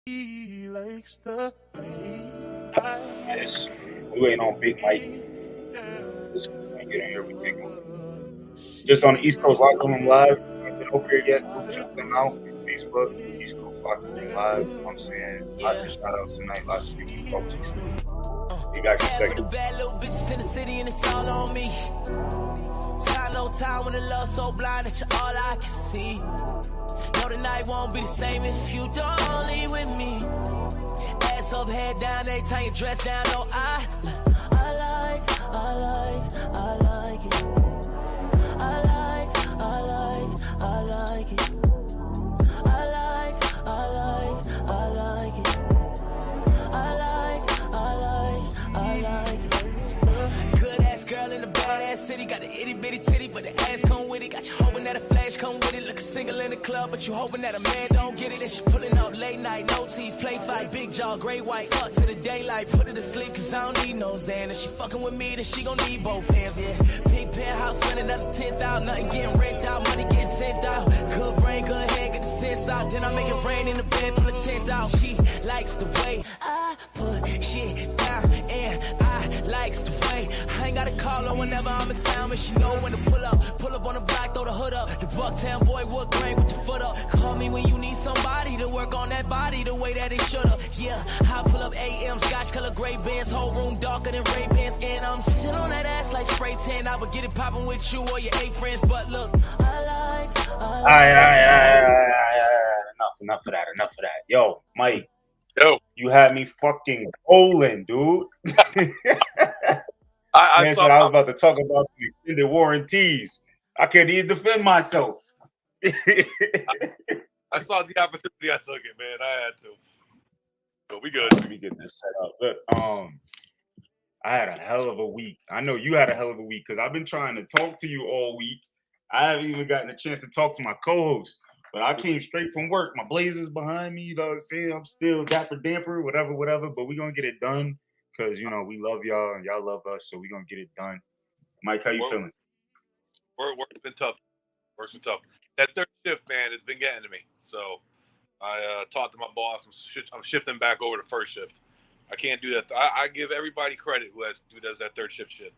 He likes the Yes. We waiting on Big Mike. Just get in here. We take him. Just on the East Coast Locker Room Live. Ain't been over here yet. Go check them out. Facebook, East Coast Locker Room Live. You know what I'm saying? Lots of shout outs tonight. Lots of people to talk to. Be back in a Tab for the second. bad little bitches in the city and it's all on me. Time no time when the love so blind that you're all I can see. Know the night won't be the same if you don't leave with me. Ass up, head down, every time you dress down, no I like it. I like it. I like it. I like it. I like it. I like it. I like it. I like it. I like it. Good ass girl in the badass city, got the itty bitty titty, but the ass come with it. Got you hoping that a flash come with it. Looking single in the club, but you hoping that a man don't get it. And she pulling up late night, no teeth, play fight, big jaw, gray white, fuck to the daylight, put her to sleep, cause I don't need no Xan. If she fucking with me, then she gon' need both hands, yeah. Big penthouse, spend another 10,000, nothing getting rent out, money getting sent out. Good brain, good head, get the sense out. Then I make it rain in the bed, pull a tent out. She likes the way I put shit down, and I likes the way I ain't gotta call her whenever I'm in town, but she know when to pull up on the block, throw the hood up. The Bucktown boy wood grain with your foot up. Call me when you need somebody to work on that body the way that it should've. Yeah, I pull up AM, scotch color gray bands, whole room darker than Ray-Bans, and I'm still on that ass like spray tan. I would get it poppin' with you or your 8 friends, but look, I like. All right. Enough of that. Enough of that. Yo, Mike. Yo. You had me fucking rolling, dude. Man said I was about to talk about some extended warranties. I couldn't even defend myself. I saw the opportunity. I took it, man. I had to. But we good. Let me get this set up. Look, I had a hell of a week. I know you had a hell of a week because I've been trying to talk to you all week. I haven't even gotten a chance to talk to my co-host, but I came straight from work. My blazers behind me, you know what I'm saying? I'm still dapper damper, whatever, but we're going to get it done because, you know, we love y'all and y'all love us, so we're going to get it done. Mike, how you feeling? Work's been tough. That third shift, man, has been getting to me. So I talked to my boss. I'm shifting back over to first shift. I can't do that. I give everybody credit who does that third shift shit.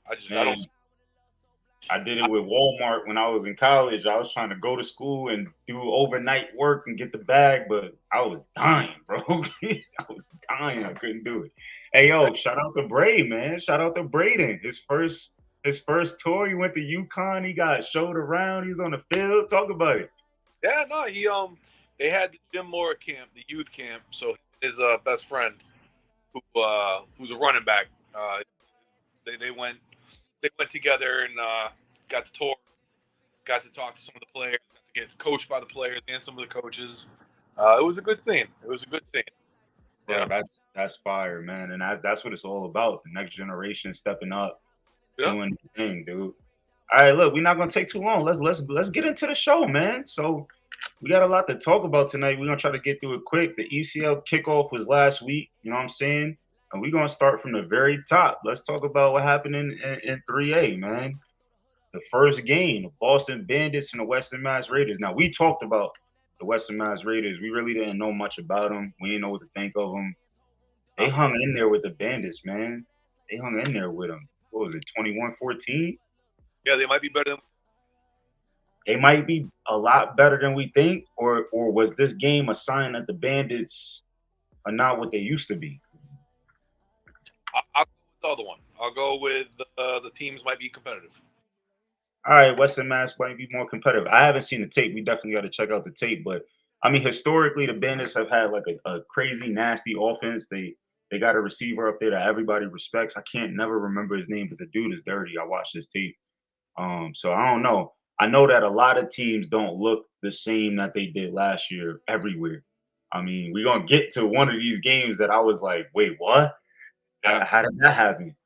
I did it with Walmart when I was in college. I was trying to go to school and do overnight work and get the bag, but I was dying, bro. I was dying. I couldn't do it. Hey, yo, shout out to Bray, man. Shout out to Braden. His first tour. He went to UConn. He got showed around. He's on the field. Talk about it. Yeah, no, they had the Jim Moore camp, the youth camp. So his best friend, who's a running back, they went together and got the tour, got to talk to some of the players, got to get coached by the players and some of the coaches. It was a good scene. Yeah, that's fire, man, and that's what it's all about. The next generation stepping up, doing the thing, dude. All right, look, we're not gonna take too long. Let's get into the show, man. So we got a lot to talk about tonight. We're gonna try to get through it quick. The ECFL kickoff was last week. You know what I'm saying? And we're going to start from the very top. Let's talk about what happened in 3A, man. The first game, the Boston Bandits and the Western Mass Raiders. Now, we talked about the Western Mass Raiders. We really didn't know much about them. We didn't know what to think of them. They hung in there with the Bandits, man. They hung in there with them. What was it, 21-14? Yeah, they might be better than. They might be a lot better than we think, or was this game a sign that the Bandits are not what they used to be? I'll go with the other one. I'll go with the teams might be competitive. All right, Western Mass might be more competitive. I haven't seen the tape. We definitely got to check out the tape. But, I mean, historically, the Bandits have had like a crazy, nasty offense. They got a receiver up there that everybody respects. I can't never remember his name, but the dude is dirty. I watched his tape. So I don't know. I know that a lot of teams don't look the same that they did last year everywhere. I mean, we're going to get to one of these games that I was like, wait, what? How did that happen?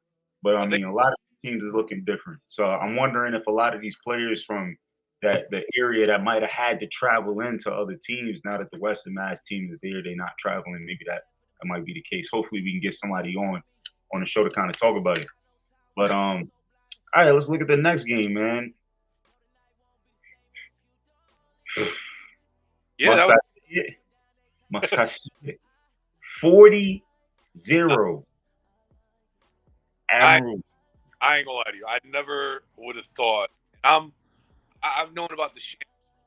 But I mean, a lot of teams is looking different. So I'm wondering if a lot of these players from the area that might have had to travel into other teams, now that the Western Mass team is there, they're not traveling. Maybe that might be the case. Hopefully, we can get somebody on the show to kind of talk about it. But all right, let's look at the next game, man. Yeah, Must I see it? 40-0. I Admirals. I ain't gonna lie to you. I never would have thought. I've known about the Shams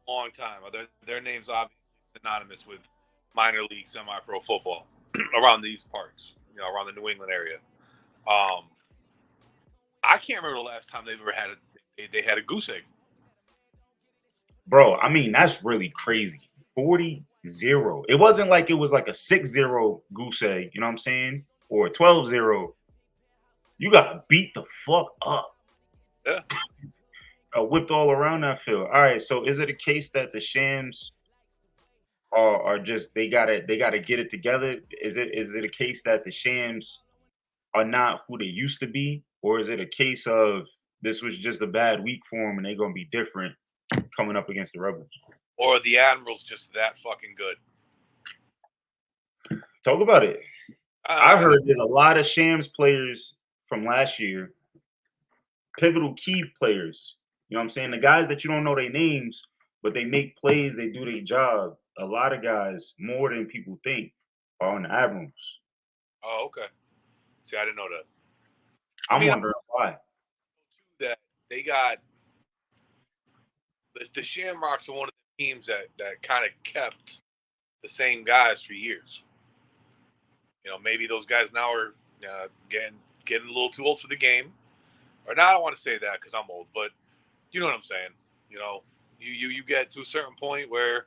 for a long time. Their name's obviously synonymous with minor league, semi-pro football around these parts. Around the New England area. I can't remember the last time they've ever had they had a goose egg. Bro, I mean, that's really crazy. 40-0. It wasn't like it was like a 6-0 goose egg, you know what I'm saying? Or a 12-0. You got beat the fuck up. Yeah. Whipped all around that field. All right, so is it a case that the Shams are just they gotta get it together? Is it a case that the Shams are not who they used to be, or is it a case of this was just a bad week for them and they're gonna be different coming up against the Rebels? Or the Admirals just that fucking good? Talk about it. I heard there's a lot of Shams players from last year, pivotal key players. You know what I'm saying? The guys that you don't know their names, but they make plays, they do their job. A lot of guys, more than people think, are on the Admirals. Oh, okay. See, I didn't know that. I'm wondering why. That they got the Shamrocks are one of the teams that kind of kept the same guys for years. Maybe those guys now are getting a little too old for the game. Or now I don't want to say that because I'm old, but you know what I'm saying. You get to a certain point where,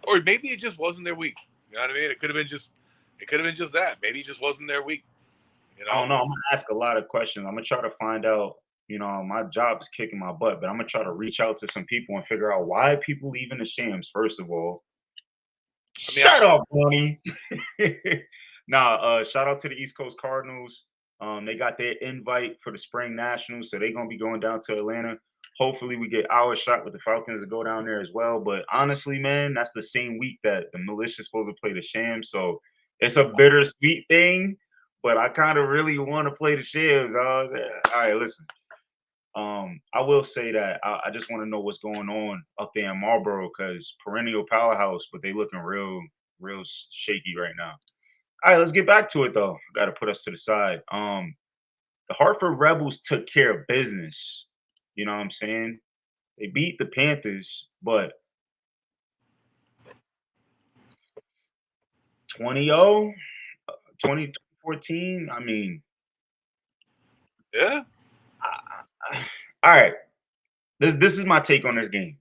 or maybe it just wasn't their week. You know what I mean? It could have been just that. Maybe it just wasn't their week. I don't know. I'm gonna ask a lot of questions. I'm gonna try to find out. My job is kicking my butt, but I'm gonna try to reach out to some people and figure out why people leaving the Shams. First of all, shut up, Bunny. Shout out to the East Coast Cardinals. They got their invite for the Spring Nationals, so they're gonna be going down to Atlanta. Hopefully, we get our shot with the Falcons to go down there as well. But honestly, man, that's the same week that the Militia is supposed to play the Shams, so it's a bittersweet thing. But I kind of really want to play the Shams. All right, listen. I will say that I just want to know what's going on up there in Marlboro because perennial powerhouse, but they looking real shaky right now. All right, let's get back to it though. Got to put us to the side. The Hartford Rebels took care of business. You know what I'm saying? They beat the Panthers, but 20-0, 2014. I mean, yeah. All right. This is my take on this game.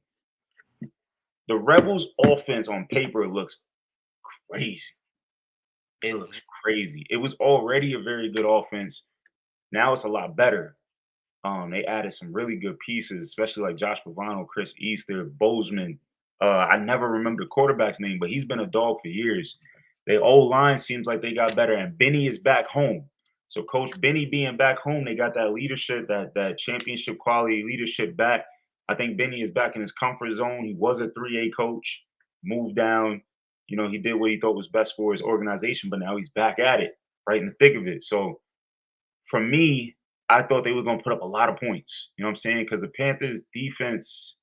The Rebels' offense on paper looks crazy. It looks crazy. It was already a very good offense. Now it's a lot better. They added some really good pieces, especially like Josh Pavano, Chris Easter, Bozeman. I never remember the quarterback's name, but he's been a dog for years. The old line seems like they got better, and Benny is back home. So Coach Benny being back home, they got that leadership, that championship quality leadership back. I think Benny is back in his comfort zone. He was a 3A coach, moved down. He did what he thought was best for his organization, but now he's back at it, right in the thick of it. So for me, I thought they were going to put up a lot of points. You know what I'm saying? Because the Panthers defense,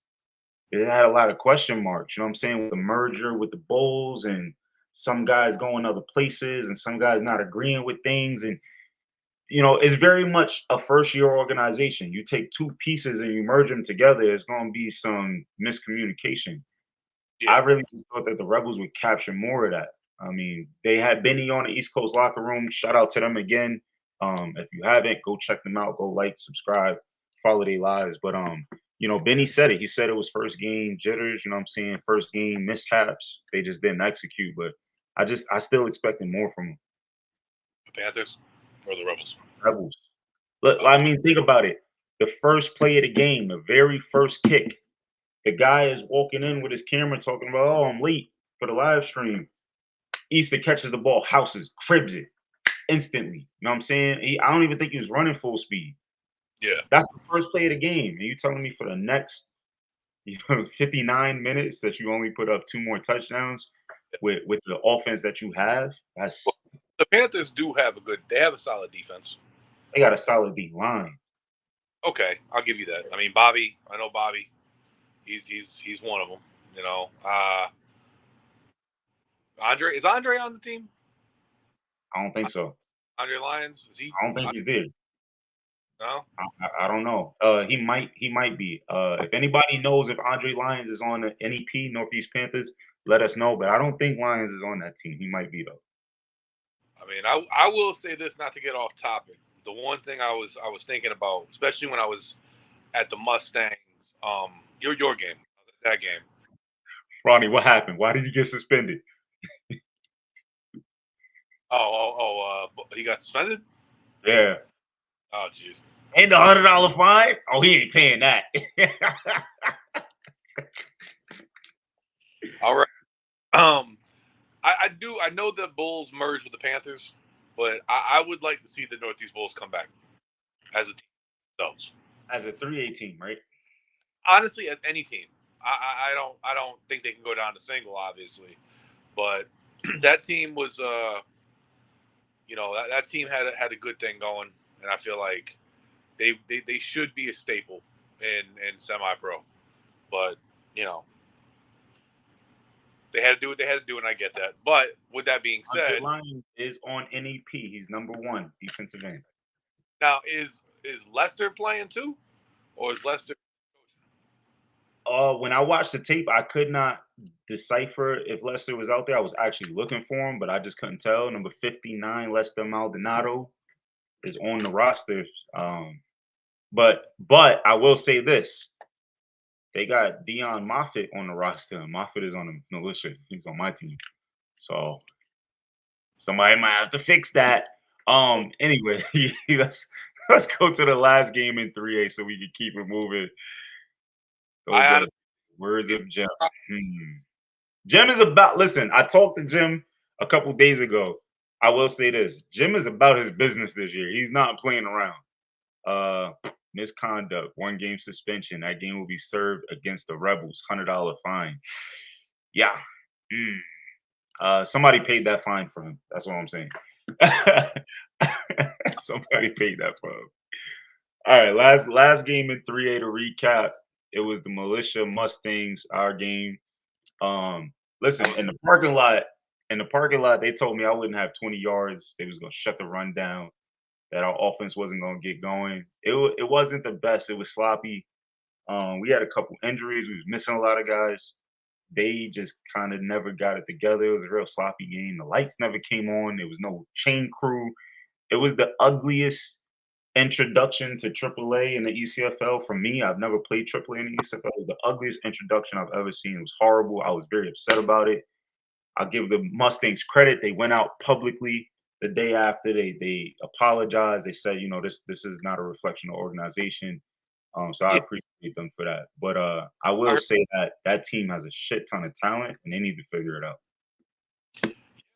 it had a lot of question marks. You know what I'm saying? With the merger with the Bulls and some guys going other places and some guys not agreeing with things. And, it's very much a first-year organization. You take two pieces and you merge them together, it's going to be some miscommunication. Yeah. I really just thought that the Rebels would capture more of that. I mean, they had Benny on the East Coast locker room. Shout out to them again. If you haven't, go check them out. Go like, subscribe, follow their lives. But Benny said it. He said it was first game jitters. You know what I'm saying? First game mishaps. They just didn't execute. But I still expected more from them. The Panthers or the Rebels? Rebels. Look, I mean, think about it. The first play of the game, the very first kick. The guy is walking in with his camera talking about, oh, I'm late for the live stream. Easter catches the ball, houses, cribs it instantly. You know what I'm saying? I don't even think he was running full speed. Yeah. That's the first play of the game. And you telling me for the next 59 minutes that you only put up 2 more touchdowns with the offense that you have? The Panthers do have they have a solid defense. They got a solid D line. Okay, I'll give you that. I mean, Bobby, I know Bobby. He's one of them, Andre on the team? I don't think so. Andre Lyons? Is he? I don't think he's there. No. I don't know. He might be. If anybody knows if Andre Lyons is on the NEP Northeast Panthers, let us know. But I don't think Lyons is on that team. He might be though. I mean, I will say this, not to get off topic. The one thing I was thinking about, especially when I was at the Mustangs, your game, that game. Ronnie, what happened? Why did he get suspended? He got suspended? Yeah. Oh, jeez. Ain't the $100 fine? Oh, he ain't paying that. All right. I know the Bulls merged with the Panthers, but I would like to see the Northeast Bulls come back as a team themselves. As a 3A team, right? Honestly, as any team. I don't think they can go down to single, obviously. But that team was that team had a good thing going, and I feel like they should be a staple in semi-pro. But, they had to do what they had to do, and I get that. But with that being said, Lions is on NEP. He's number 1 defensive end. Now, is Lester playing too, or is Lester? When I watched the tape, I could not decipher if Lester was out there. I was actually looking for him, but I just couldn't tell. Number 59, Lester Maldonado, is on the roster. But I will say this. They got Dion Moffitt on the roster, and Moffitt is on the militia. He's on my team. So somebody might have to fix that. Anyway, let's go to the last game in 3A so we can keep it moving. Those are the words of Jim. Jim is about, listen, I talked to Jim a couple days ago. I will say this. Jim is about his business this year. He's not playing around. Misconduct, 1 game suspension. That game will be served against the Rebels. $100 fine. Yeah. Somebody paid that fine for him. That's what I'm saying. Somebody paid that for him. All right, last game in 3A to recap. It was the Militia Mustangs, our game. Listen, in the parking lot, they told me I wouldn't have 20 yards. They was gonna shut the run down. That our offense wasn't gonna get going. It wasn't the best. It was sloppy. We had a couple injuries. We was missing a lot of guys. They just kind of never got it together. It was a real sloppy game. The lights never came on. There was no chain crew. It was the ugliest introduction to AAA in the ECFL for me. I've never played AAA in the ECFL. It was the ugliest introduction I've ever seen. It was horrible. I was very upset about it. I'll give the Mustangs credit. They went out publicly the day after. They apologized. They said, this is not a reflection of organization. So I appreciate them for that. But I will say that team has a shit ton of talent, and they need to figure it out.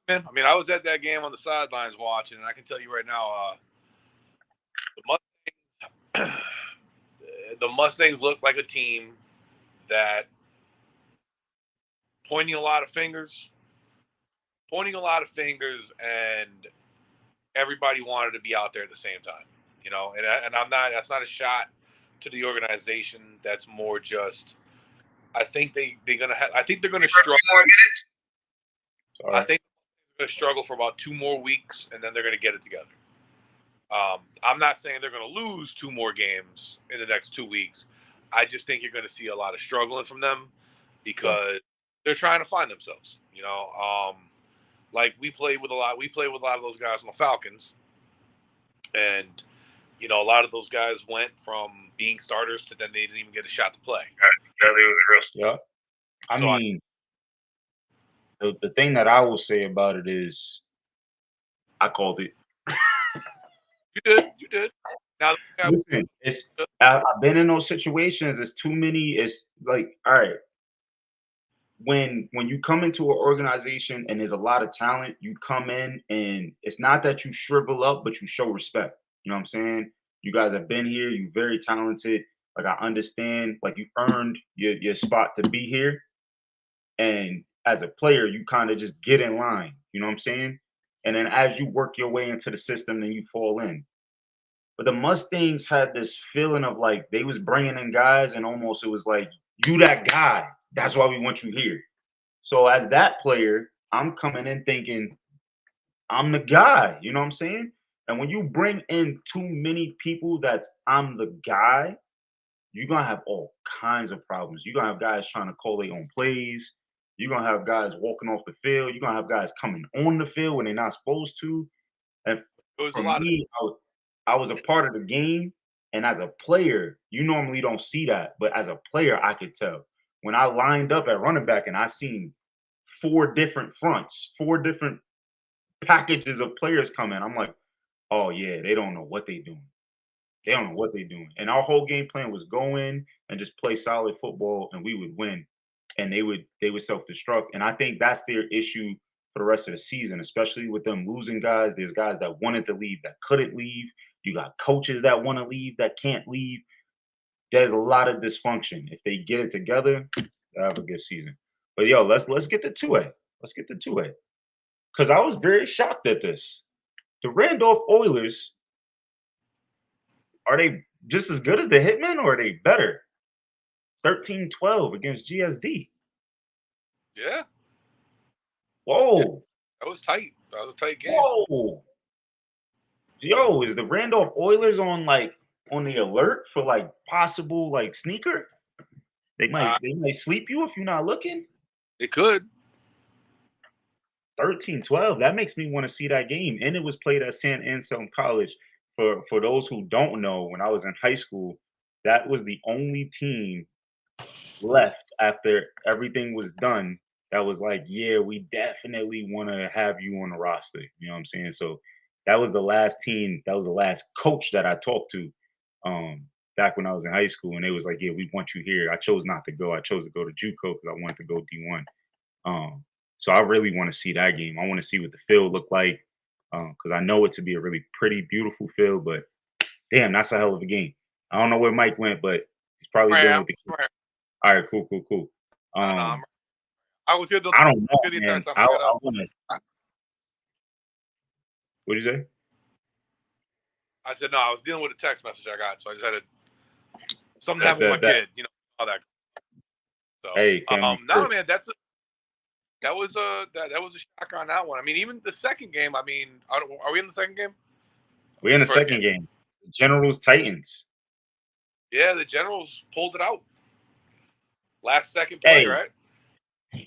Man, I mean, I was at that game on the sidelines watching, and I can tell you right now, the Mustangs look like a team that pointing a lot of fingers, and everybody wanted to be out there at the same time, and that's not a shot to the organization. That's more just, I think they're going to struggle. I think they're going to struggle for about 2 more weeks, and then they're going to get it together. I'm not saying they're going to lose 2 more games in the next 2 weeks. I just think you're going to see a lot of struggling from them because they're trying to find themselves. Like we play with a lot of those guys on the Falcons, and a lot of those guys went from being starters to then they didn't even get a shot to play. Yeah. I mean, the thing that I will say about it is, I called it. You did. Now, listen, I've been in those situations. It's too many. It's like, all right, when you come into an organization and there's a lot of talent, you come in and it's not that you shrivel up, but you show respect. You know what I'm saying? You guys have been here. You're very talented. Like, I understand, like, you earned your spot to be here. And as a player, you kind of just get in line. You know what I'm saying? And then as you work your way into the system, then you fall in. But the Mustangs had this feeling of like they was bringing in guys and almost it was like, you that guy. That's why we want you here. So as that player, I'm coming in thinking I'm the guy. You know what I'm saying? And when you bring in too many people that's I'm the guy, you're gonna have all kinds of problems. You're gonna have guys trying to call their own plays. You're gonna have guys walking off the field. You're gonna have guys coming on the field when they're not supposed to. And It was a for lot of me, I was a part of the game. And as a player, you normally don't see that. But as a player, I could tell. When I lined up at running back and I seen 4 different fronts, 4 different packages of players coming, I'm like, oh yeah, they don't know what they doing. They don't know what they're doing. And our whole game plan was go in and just play solid football and we would win. And they would self-destruct. And I think that's their issue for the rest of the season, especially with them losing guys. There's guys that wanted to leave that couldn't leave. You got coaches that want to leave that can't leave. There's a lot of dysfunction. If they get it together, they'll have a good season. But yo, let's get the 2A. Let's get the 2A. Because I was very shocked at this. The Randolph Oilers, are they just as good as the Hitmen or are they better? 13-12 against GSD. yeah. Whoa. That was tight. That was a tight game. Whoa. Yo, is the Randolph Oilers on the alert for possible sneaker? They might sleep you if you're not looking. It could. 13-12. That makes me want to see that game. And it was played at San Anselm College. For those who don't know, when I was in high school, that was the only team left after everything was done that was like, yeah, we definitely want to have you on the roster. You know what I'm saying? So that was the last team, that was the last coach that I talked to back when I was in high school. And they was like, yeah, we want you here. I chose not to go. I chose to go to JUCO because I wanted to go D1. So I really want to see that game. I want to see what the field looked like because I know it to be a really pretty, beautiful field. But damn, that's a hell of a game. I don't know where Mike went, but he's probably dealing with the kids. All right, cool. I was here. I don't know, man. I wanna, what'd you say? I said no. I was dealing with a text message I got, so I just had to. Something happened with my kid. You know all that. So, hey, no, man, that was a shocker on that one. I mean, even the second game. I mean, are we in the second game? We're in the second game. Generals Titans. Yeah, the Generals pulled it out. Last second play, right?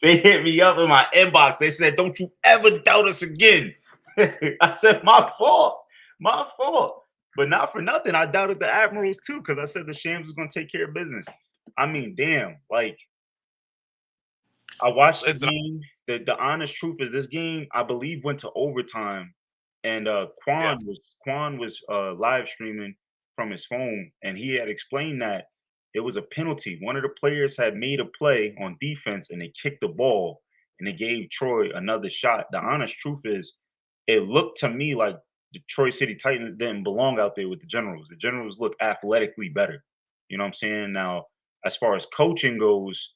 They hit me up in my inbox. They said, "Don't you ever doubt us again." I said, "My fault. But not for nothing. I doubted the Admirals too because I said the Shams was going to take care of business. I mean, damn. I watched the game. The honest truth is, this game I believe went to overtime, and Quan was live streaming from his phone, and he had explained that it was a penalty. One of the players had made a play on defense, and they kicked the ball, and they gave Troy another shot. The honest truth is, it looked to me like the Troy City Titans didn't belong out there with the Generals. The Generals look athletically better. You know what I'm saying? Now, as far as coaching goes,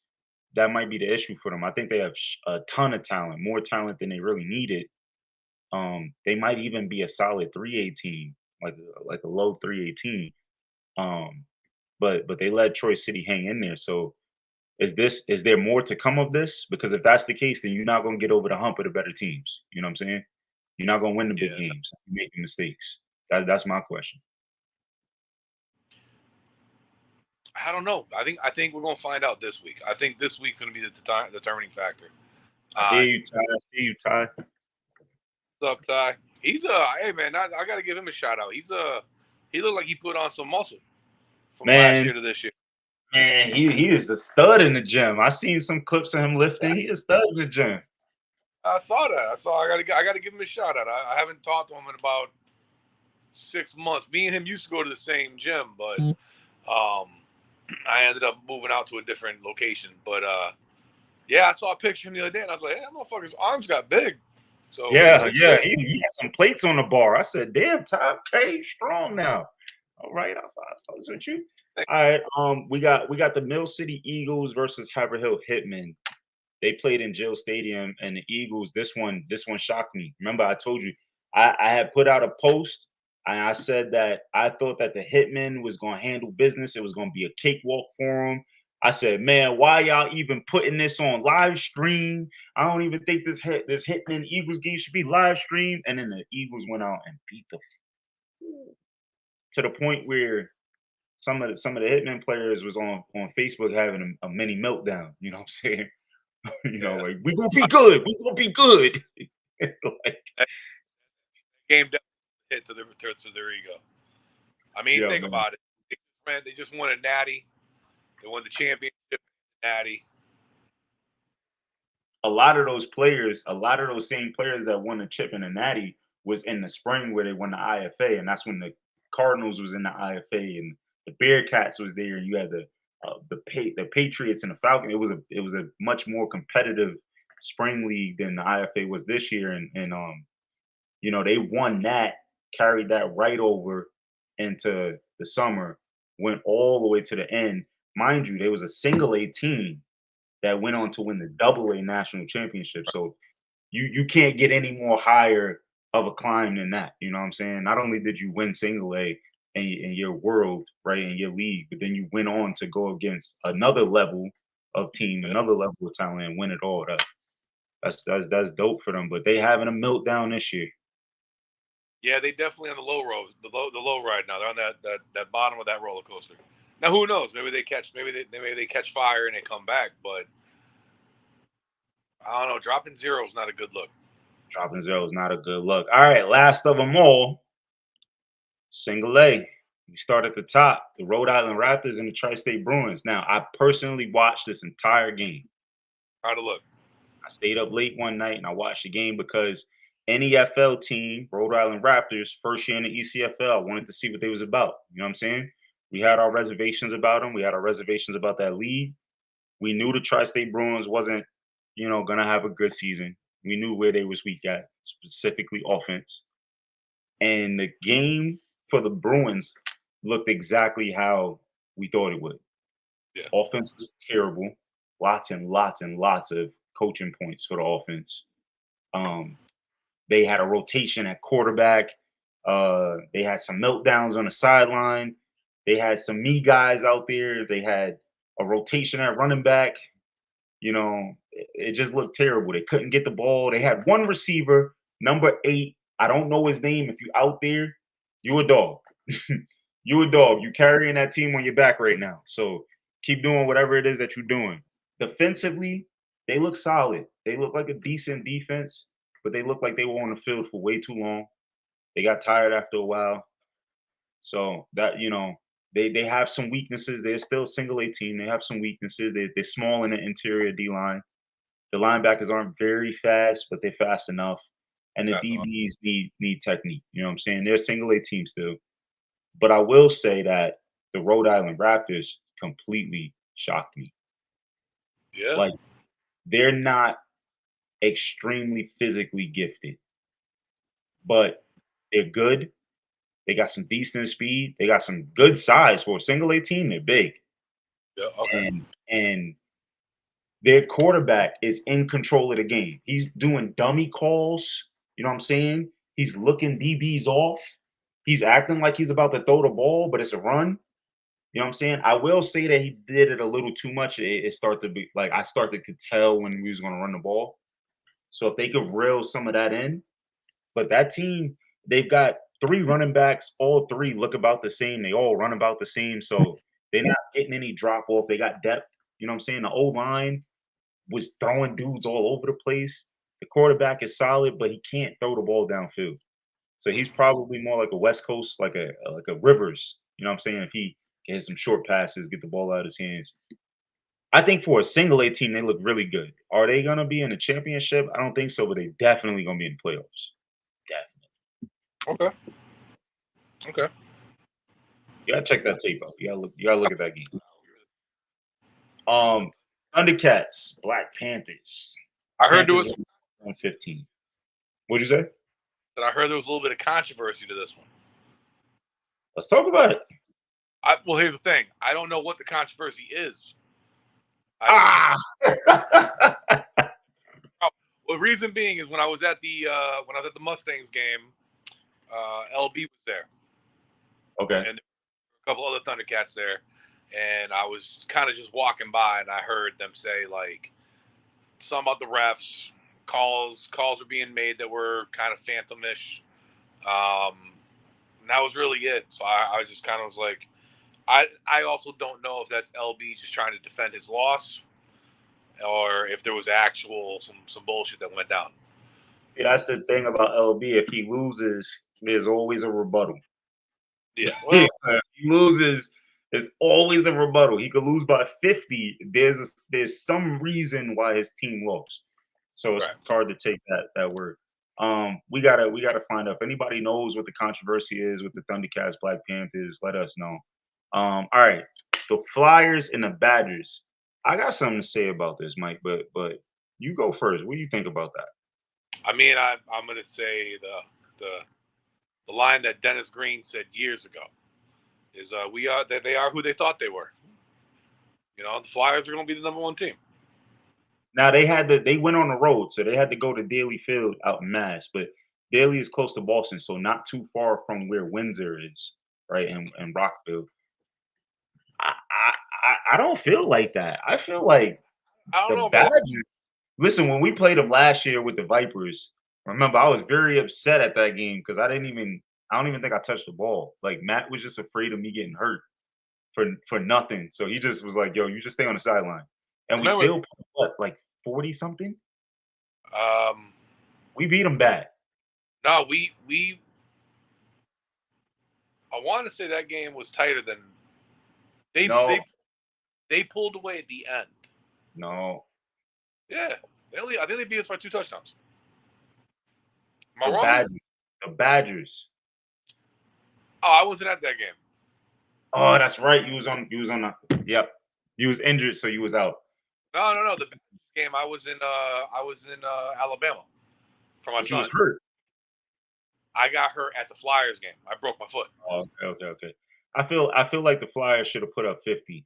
that might be the issue for them. I think they have a ton of talent, more talent than they really needed. They might even be a solid 3A team, like a low 3A team. But they let Troy City hang in there. So is there more to come of this? Because if that's the case, then you're not going to get over the hump of the better teams. You know what I'm saying? You're not going to win the big games. You're making mistakes. That's my question. I don't know. I think we're going to find out this week. I think this week's going to be the determining factor. I hear you, Ty. I see you, Ty. What's up, Ty? He's hey man, I got to give him a shout out. He looked like he put on some muscle from last year to this year. Man, he is a stud in the gym. I seen some clips of him lifting. He is a stud in the gym. I saw that. I got to give him a shout out. I haven't talked to him in about 6 months. Me and him used to go to the same gym, but I ended up moving out to a different location. But I saw a picture of him the other day, and I was like, "Hey, that motherfucker's arms got big." So he had some plates on the bar. I said, "Damn, Ty, okay, strong now." All right, I was with you. All right, we got the Mill City Eagles versus Haverhill Hitmen. They played in Jill Stadium, and the Eagles. This one shocked me. Remember, I told you I had put out a post, and I said that I thought that the Hitmen was going to handle business. It was going to be a cakewalk for them. I said, man, why y'all even putting this on live stream? I don't even think this Hitman Eagles game should be live streamed. And then the Eagles went out and beat the to the point where some of the Hitman players was on Facebook having a mini meltdown. You know what I'm saying? Yeah. Like we gonna be good. We gonna be good. Like, That game definitely hit to their ego. I mean, yeah, think man. about it. They just won a natty. They won the championship natty. A lot of those players, a lot of those same players that won the chip and the natty was in the spring where they won the IFA, and that's when the Cardinals was in the IFA and the Bearcats was there, and you had the Patriots and the Falcons. It was a much more competitive spring league than the IFA was this year, and they won that, carried that right over into the summer, went all the way to the end. Mind you, there was a single A team that went on to win the double A national championship. So you can't get any more higher of a climb than that. You know what I'm saying? Not only did you win single A in your world, right, in your league, but then you went on to go against another level of team, another level of talent, and win it all. That's dope for them. But they having a meltdown this year. Yeah, they definitely on the low road, the low ride now. They're on that bottom of that roller coaster. Now who knows? Maybe they catch fire and they come back, but I don't know. Dropping 0 is not a good look. Dropping 0 is not a good look. All right, last of them all, single A. We start at the top, the Rhode Island Raptors and the Tri-State Bruins. Now, I personally watched this entire game. How'd it look? I stayed up late one night and I watched the game because NEFL team, Rhode Island Raptors, first year in the ECFL, I wanted to see what they was about. You know what I'm saying? We had our reservations about them. We had our reservations about that league. We knew the Tri-State Bruins wasn't, going to have a good season. We knew where they was weak at, specifically offense. And the game for the Bruins looked exactly how we thought it would. Yeah. Offense was terrible. Lots and lots and lots of coaching points for the offense. They had a rotation at quarterback. They had some meltdowns on the sideline. They had some me guys out there. They had a rotation at running back. It just looked terrible. They couldn't get the ball. They had one receiver, number 8. I don't know his name. If you out there, you a dog. You a dog. You carrying that team on your back right now. So keep doing whatever it is that you're doing. Defensively, they look solid. They look like a decent defense, but they look like they were on the field for way too long. They got tired after a while. So that, they have some weaknesses. They're still a single A team. They have some weaknesses. They're small in the interior D-line. The linebackers aren't very fast, but they're fast enough. And the DBs need technique. You know what I'm saying? They're a single A team still. But I will say that the Rhode Island Raptors completely shocked me. Yeah. Like, they're not extremely physically gifted, but they're good. They got some decent speed. They got some good size for a single A team. They're big. Yeah. Okay. And their quarterback is in control of the game. He's doing dummy calls. You know what I'm saying? He's looking DBs off. He's acting like he's about to throw the ball, but it's a run. You know what I'm saying? I will say that he did it a little too much. It started to be like I started to tell when we was going to run the ball. So if they could reel some of that in, but that team, they've got 3 running backs. All 3 look about the same. They all run about the same. So they're not getting any drop off. They got depth. You know what I'm saying? The O-line was throwing dudes all over the place. The quarterback is solid, but he can't throw the ball downfield. So he's probably more like a West Coast, like a Rivers. You know what I'm saying? If he can hit some short passes, get the ball out of his hands. I think for a single A team, they look really good. Are they going to be in the championship? I don't think so, but they definitely going to be in the playoffs. Definitely. Okay. You gotta check that tape out. You gotta look at that game. Thundercats, Black Panthers. I heard there was 115. What'd you say? That I heard there was a little bit of controversy to this one. Let's talk about it. Well, here's the thing. I don't know what the controversy is. Well, reason being is when I was at the Mustangs game, LB was there. Okay. And a couple other Thundercats there. and I was kind of just walking by, and I heard them say like some about the refs, calls were being made that were kind of phantomish. And that was really it. So I just kind of was like, I also don't know if that's LB just trying to defend his loss, or if there was actual some bullshit that went down. See, that's the thing about LB. If he loses, there's always a rebuttal. Yeah. If Well, he loses, there's always a rebuttal. He could lose by 50. There's some reason why his team lost. So it's right. hard to take that word. We gotta find out if anybody knows what the controversy is with the Thundercats, Black Panthers. Let us know. All right, the Flyers and the Badgers. I got something to say about this, Mike, but you go first. What do you think about that? I mean, I'm gonna say the line that Dennis Green said years ago is we are that they are who they thought they were. You know, the Flyers are gonna be the number one team. Now they went on the road, so they had to go to Daly Field out in Mass, but Daly is close to Boston, so not too far from where Windsor is, right? And Rockville. I don't feel like that. I feel like I don't the know, man. Badgers. Listen, when we played them last year with the Vipers, remember I was very upset at that game because I don't even think I touched the ball. Like Matt was just afraid of me getting hurt for nothing. So he just was like, "Yo, you just stay on the sideline." And we Remember, still put, what, like 40 something? um, We beat them bad. no, we I want to say that game was tighter than they No, they they pulled away at the end. no. Yeah, I think they beat us by 2 touchdowns. Am I The wrong? Badgers. The Badgers. Oh, I wasn't at that game. Oh, that's right. You was on the yep. You was injured, so you was out. No. The game I was in Alabama for my But you was son. hurt. I got hurt at the Flyers game. I broke my foot. Oh, okay. I feel like the Flyers should have put up 50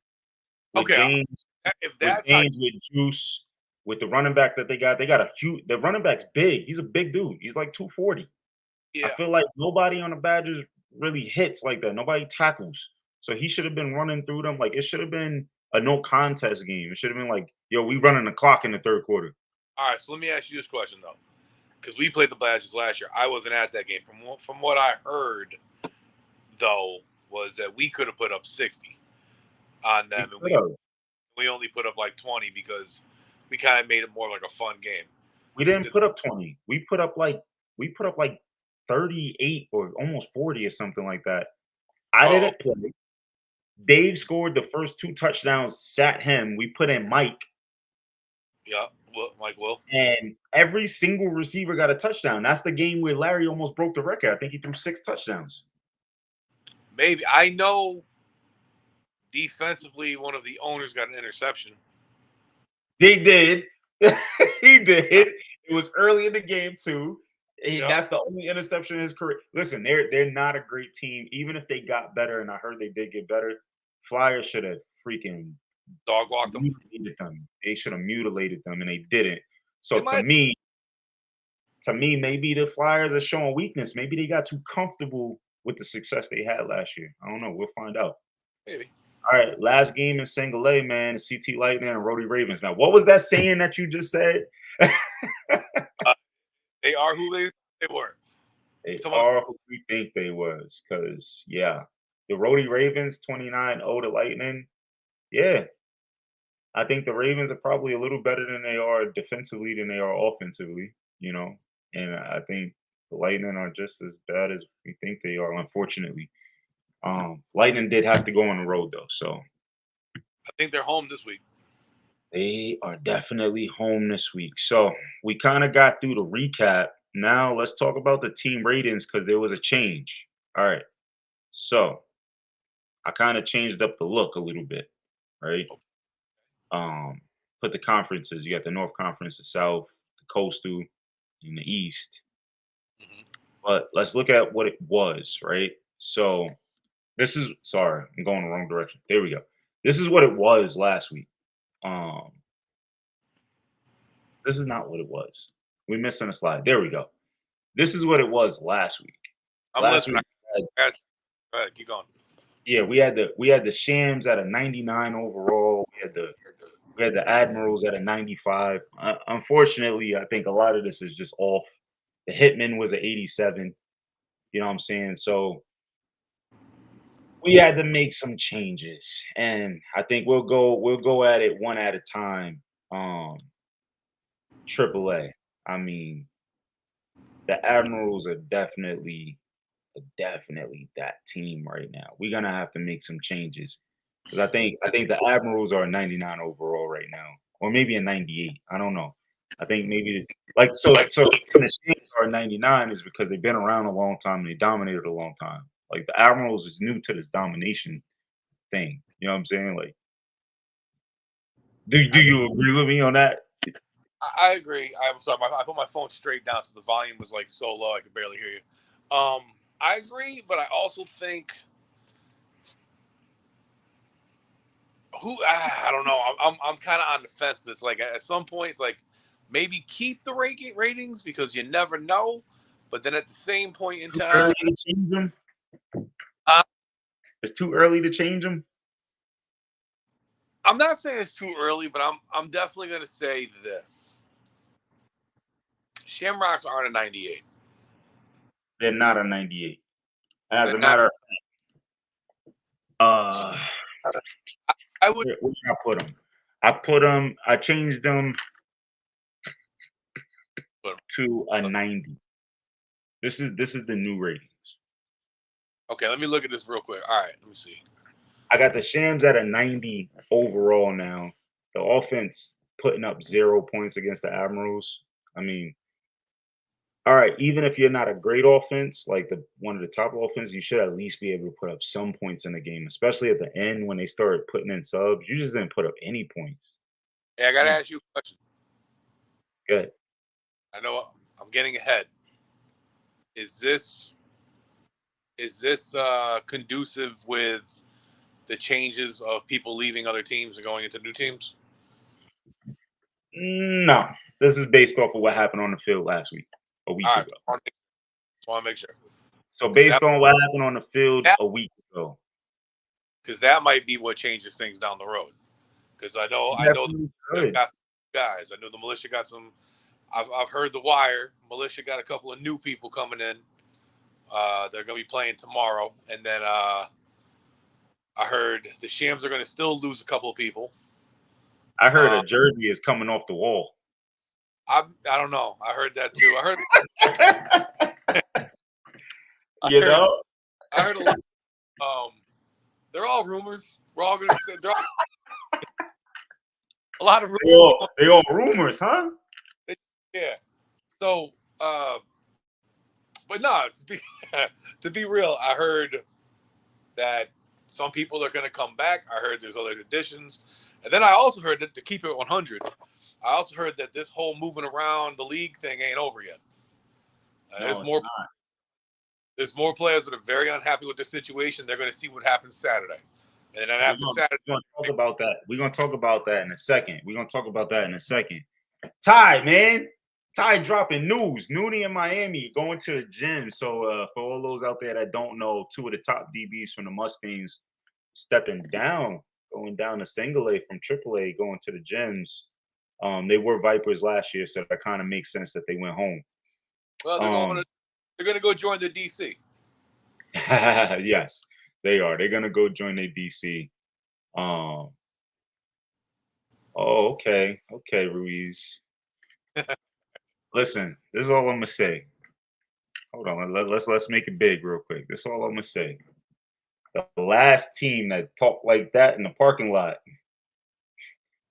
with Okay, James, if that's how, with Juice, with the running back that they got. They got a huge. The running back's big. He's a big dude. He's like 240. I yeah, feel like nobody on the Badgers really hits like that. Nobody tackles. So he should have been running through them. Like it should have been a no contest game. It should have been like, yo, we running the clock in the third quarter. all right. So let me ask you this question though, because we played the Badgers last year. I wasn't at that game. From what I heard, though, was that we could have put up 60 on We them, and could have. we only put up like 20 because we kind of made it more like a fun game. We didn't put up 20. We put up like 38 or almost 40 or something like that. I Oh, didn't play. Dave scored the first two touchdowns, sat him. We put in Mike, yeah. Well, Mike Will. and every single receiver got a touchdown. That's the game where Larry almost broke the record. I think he threw 6 touchdowns. Maybe I know defensively one of the owners got an interception. They did. He did. It was early in the game too. Yeah. That's the only interception in his career. Listen, they're not a great team. Even if they got better, and I heard they did get better, Flyers should have freaking Dog walked them. mutilated them. They should have mutilated them, and they didn't. So They might. to me, maybe the Flyers are showing weakness. Maybe they got too comfortable with the success they had last year. I don't know. We'll find out. Maybe. All right, last game in single A, man. CT Lightning and Rhodey Ravens. Now, what was that saying that you just said? They are who they were. They Someone, are who we think they was. Because, yeah, the Rhodey Ravens 29-0 to Lightning. Yeah, I think the Ravens are probably a little better than they are defensively than they are offensively, you know. And I think the Lightning are just as bad as we think they are, unfortunately. Lightning did have to go on the road, though. So I think they're home this week. they are definitely home this week. So we kind of got through the recap. Now let's talk about the team ratings because there was a change. All right. So I kind of changed up the look a little bit, right? Put the conferences. You got the North Conference, the South, the Coastal, and the East. Mm-hmm. But let's look at what it was, right? So this is sorry, I'm going the wrong direction. There we go. This is what it was last week. This is not what it was. We're missing a slide. There we go. This is what it was last week. I'm Last listening. week, All right, keep going. Yeah, we had the Shams at a 99 overall. We had the Admirals at a 95. Unfortunately, I think a lot of this is just off. The Hitman was an 87. You know what I'm saying? So we had to make some changes, and I think we'll go at it one at a time. AAA. I mean, the Admirals are definitely that team right now. We're gonna have to make some changes because I think the Admirals are a 99 overall right now, or maybe a 98. I don't know. I think maybe like so the reason the Saints are 99 is because they've been around a long time and they dominated a long time. Like the Admirals is new to this domination thing. You know what I'm saying? Like, do you agree with me on that? I agree. I'm sorry. I put my phone straight down, so the volume was like so low I could barely hear you. I agree, but I also think I don't know. I'm kind of on the fence. It's like at some point, it's like maybe keep the ratings because you never know. But then at the same point in Too time, early to change them. uh, It's too early to change them. I'm not saying it's too early, but I'm definitely going to say this: Shamrocks aren't a 98. They're not a 98. As They're a not. matter of uh I would. where did I put them? I changed them to a 90. This is the new ratings. Okay, let me look at this real quick. All right, let me see. I got the Shams at a 90 overall now. The offense putting up 0 points against the Admirals. I mean, all right, even if you're not a great offense, like the one of the top offense, you should at least be able to put up some points in the game, especially at the end when they started putting in subs. You just didn't put up any points. Hey, I got to Man, ask you a question. good. I know I'm getting ahead. Is this conducive with the changes of people leaving other teams and going into new teams? No, this is based off of what happened on the field last week, a All week right, ago. just want to make sure So because based on what happened on the field a week ago, that might be what changes things down the road. Because I know definitely they've could. got some guys. I know the militia got some. I've heard the wire. Militia got a couple of new people coming in. They're going to be playing tomorrow, and then I heard the Shams are going to still lose a couple of people. I heard a jersey is coming off the wall. I don't know. I heard that too. I heard a lot. They're all rumors. We're all going to say they're all, a lot of rumors. They all rumors, huh? Yeah. So, but no, to be real, I heard that some people are going to come back. I heard there's other additions, and then I also heard that to keep it 100. I also heard that this whole moving around the league thing ain't over yet. No, There's it's more. not. There's more players that are very unhappy with the situation. They're going to see what happens Saturday, and then We're after gonna, Saturday, we're gonna talk about that. We're gonna talk about that in a second. We're gonna talk about that in a second. Ty, man. Ty dropping news. Nooney in Miami going to the gym. So for all those out there that don't know, two of the top DBs from the Mustangs stepping down, going down to single A from triple A, going to the gyms. They were Vipers last year, so that kind of makes sense that they went home. well, they're going to go join the DC. Yes, they are. They're gonna go join their DC. Oh, okay, Ruiz. Listen, this is all I'm gonna say. Hold on, let's make it big real quick. This is all I'm gonna say. The last team that talked like that in the parking lot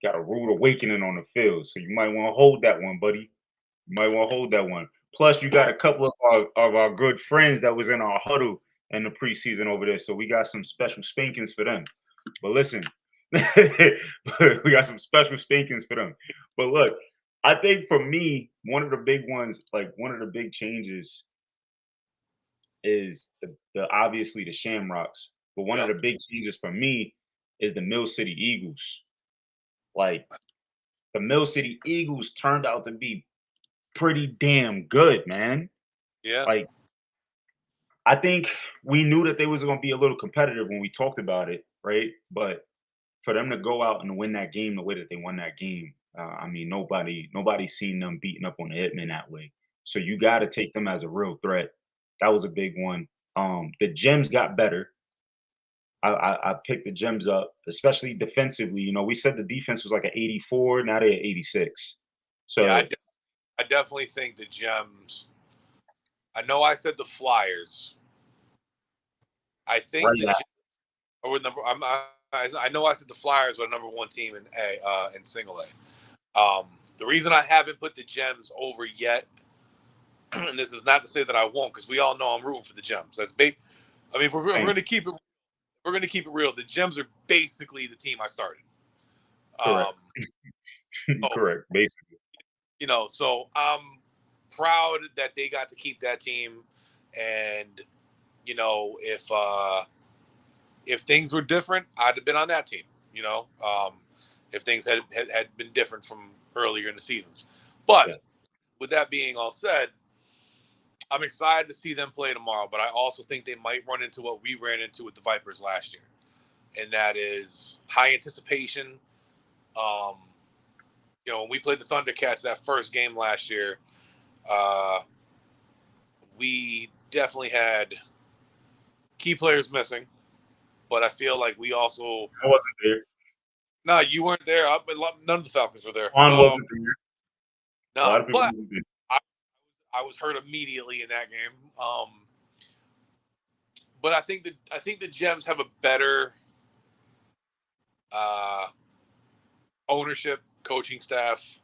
got a rude awakening on the field. So you might want to hold that one, buddy. You might want to hold that one. Plus, you got a couple of our good friends that was in our huddle in the preseason over there. So we got some special spankings for them. But listen, we got some special spankings for them. But look, I think for me, one of the big ones, like one of the big changes is the obviously the Shamrocks. But one of Yep. the big changes for me is the Mill City Eagles. Like the Mill City Eagles turned out to be pretty damn good, man. Yeah. Like I think we knew that they was going to be a little competitive when we talked about it, right? But for them to go out and win that game the way that they won that game, I mean, nobody's seen them beating up on the Hitmen that way. So you got to take them as a real threat. That was a big one. The Gems got better. I picked the Gems up, especially defensively. You know, we said the defense was like an 84. Now they're at 86. Yeah, So I definitely think the Gems. I know I said the Flyers. I think right the now, Gems are with number. I know I said the Flyers are number one team in single A. The reason I haven't put the Gems over yet, and this is not to say that I won't, because we all know I'm rooting for the Gems. That's big. I mean, if we're going to keep it, we're going to keep it real. The Gems are basically the team I started. correct. So, Correct, basically. you know, so I'm proud that they got to keep that team, and you know, if things were different, I'd have been on that team. You know, if things had been different from earlier in the seasons. But Yeah. with that being all said, I'm excited to see them play tomorrow. But I also think they might run into what we ran into with the Vipers last year, and that is high anticipation. You know, when we played the Thundercats that first game last year, we definitely had key players missing. But I feel like we also. I wasn't there. No, you weren't there. None of the Falcons were there. Juan wasn't there. A lot No, of people but wasn't there. I was hurt immediately in that game. But I think the Gems have a better ownership, coaching staff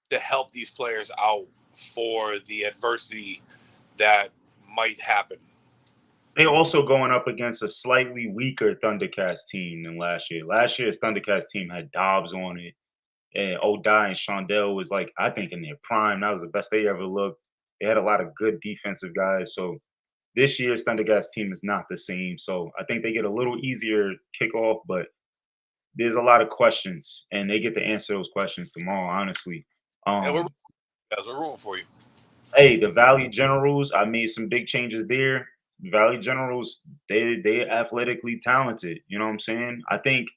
to help these players out for the adversity that might happen. They also going up against a slightly weaker Thundercats team than last year. Last year's Thundercats team had Dobbs on it, and Odai and Shondell was like, I think in their prime. That was the best they ever looked. They had a lot of good defensive guys. So this year's Thundercats team is not the same. So I think they get a little easier kickoff, but there's a lot of questions, and they get to answer those questions tomorrow, honestly. And Um, we're rooting for you. Hey, the Valley Generals, I made some big changes there. Valley Generals, they athletically talented. You know what I'm saying? I think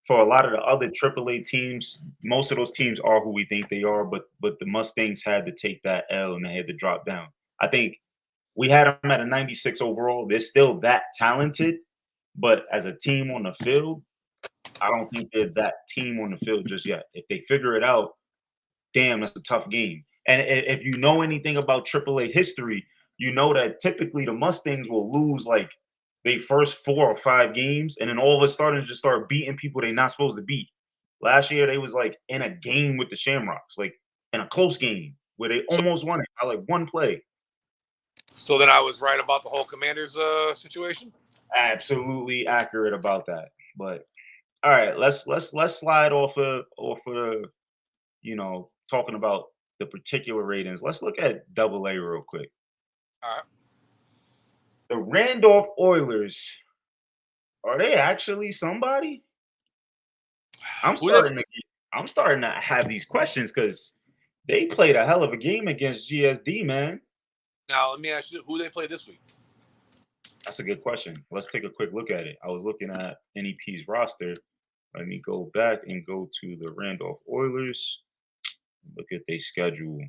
for a lot of the other AAA teams, most of those teams are who we think they are, but the Mustangs had to take that L and they had to drop down. I think we had them at a 96 overall. They're still that talented, but as a team on the field, I don't think they're that team on the field just yet. If they figure it out, damn, that's a tough game. And if you know anything about AAA history, you know that typically the Mustangs will lose like they first 4 or 5 games, and then all of a sudden just start beating people they're not supposed to beat. Last year they was like in a game with the Shamrocks, like in a close game where they almost won it by like one play. So then I was right about the whole Commanders situation. Absolutely accurate about that. But all right, let's slide off of you know, talking about the particular ratings. Let's look at Double A real quick. All right. The Randolph Oilers, are they actually somebody? I'm starting to have these questions because they played a hell of a game against GSD, man. Now let me ask you, who they play this week? That's a good question. Let's take a quick look at it. I was looking at NEP's roster. Let me go back and go to the Randolph Oilers. Look at their schedule.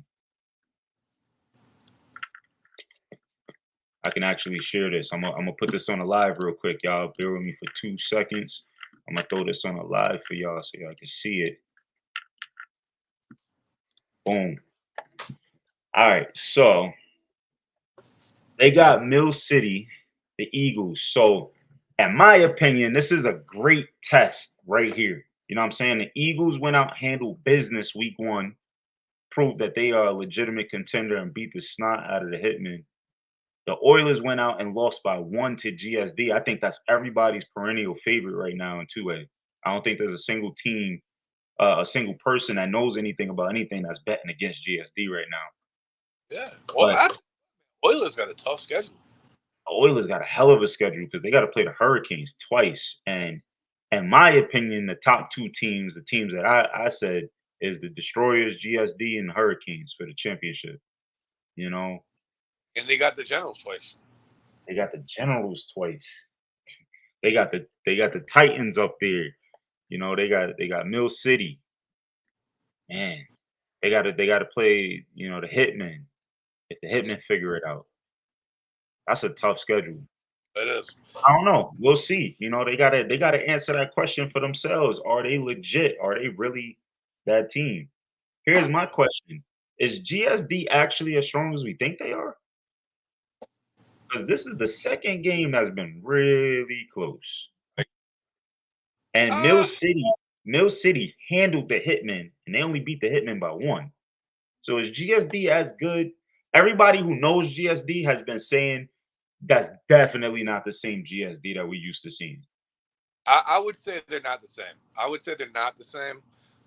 I can actually share this. I'm gonna put this on a live real quick, y'all. Bear with me for 2 seconds. I'm gonna throw this on a live for y'all so y'all can see it. Boom. All right, so they got Mill City, the Eagles. So, in my opinion, this is a great test right here. You know what I'm saying? The Eagles went out, handled business week 1, proved that they are a legitimate contender and beat the snot out of the Hitmen. The Oilers went out and lost by 1 to GSD. I think that's everybody's perennial favorite right now in 2A. I don't think there's a single team, a single person that knows anything about anything that's betting against GSD right now. Yeah. Well, Oilers got a tough schedule. The Oilers got a hell of a schedule because they got to play the Hurricanes twice. And in my opinion, the top 2 teams, the teams that I said, is the Destroyers, GSD, and the Hurricanes for the championship. You know? And they got the Generals twice. They got the Generals twice. They got the Titans up there. You know, they got Mill City. Man, they gotta play, you know, the Hitmen. If the Hitmen figure it out. That's a tough schedule. It is. I don't know. We'll see. You know, they gotta answer that question for themselves. Are they legit? Are they really that team? Here's my question. Is GSD actually as strong as we think they are? Because this is the second game that's been really close. And Uh, Mill City handled the Hitmen, and they only beat the Hitmen by one. So is GSD as good? Everybody who knows GSD has been saying that's definitely not the same GSD that we used to seeing. I would say they're not the same. I would say they're not the same,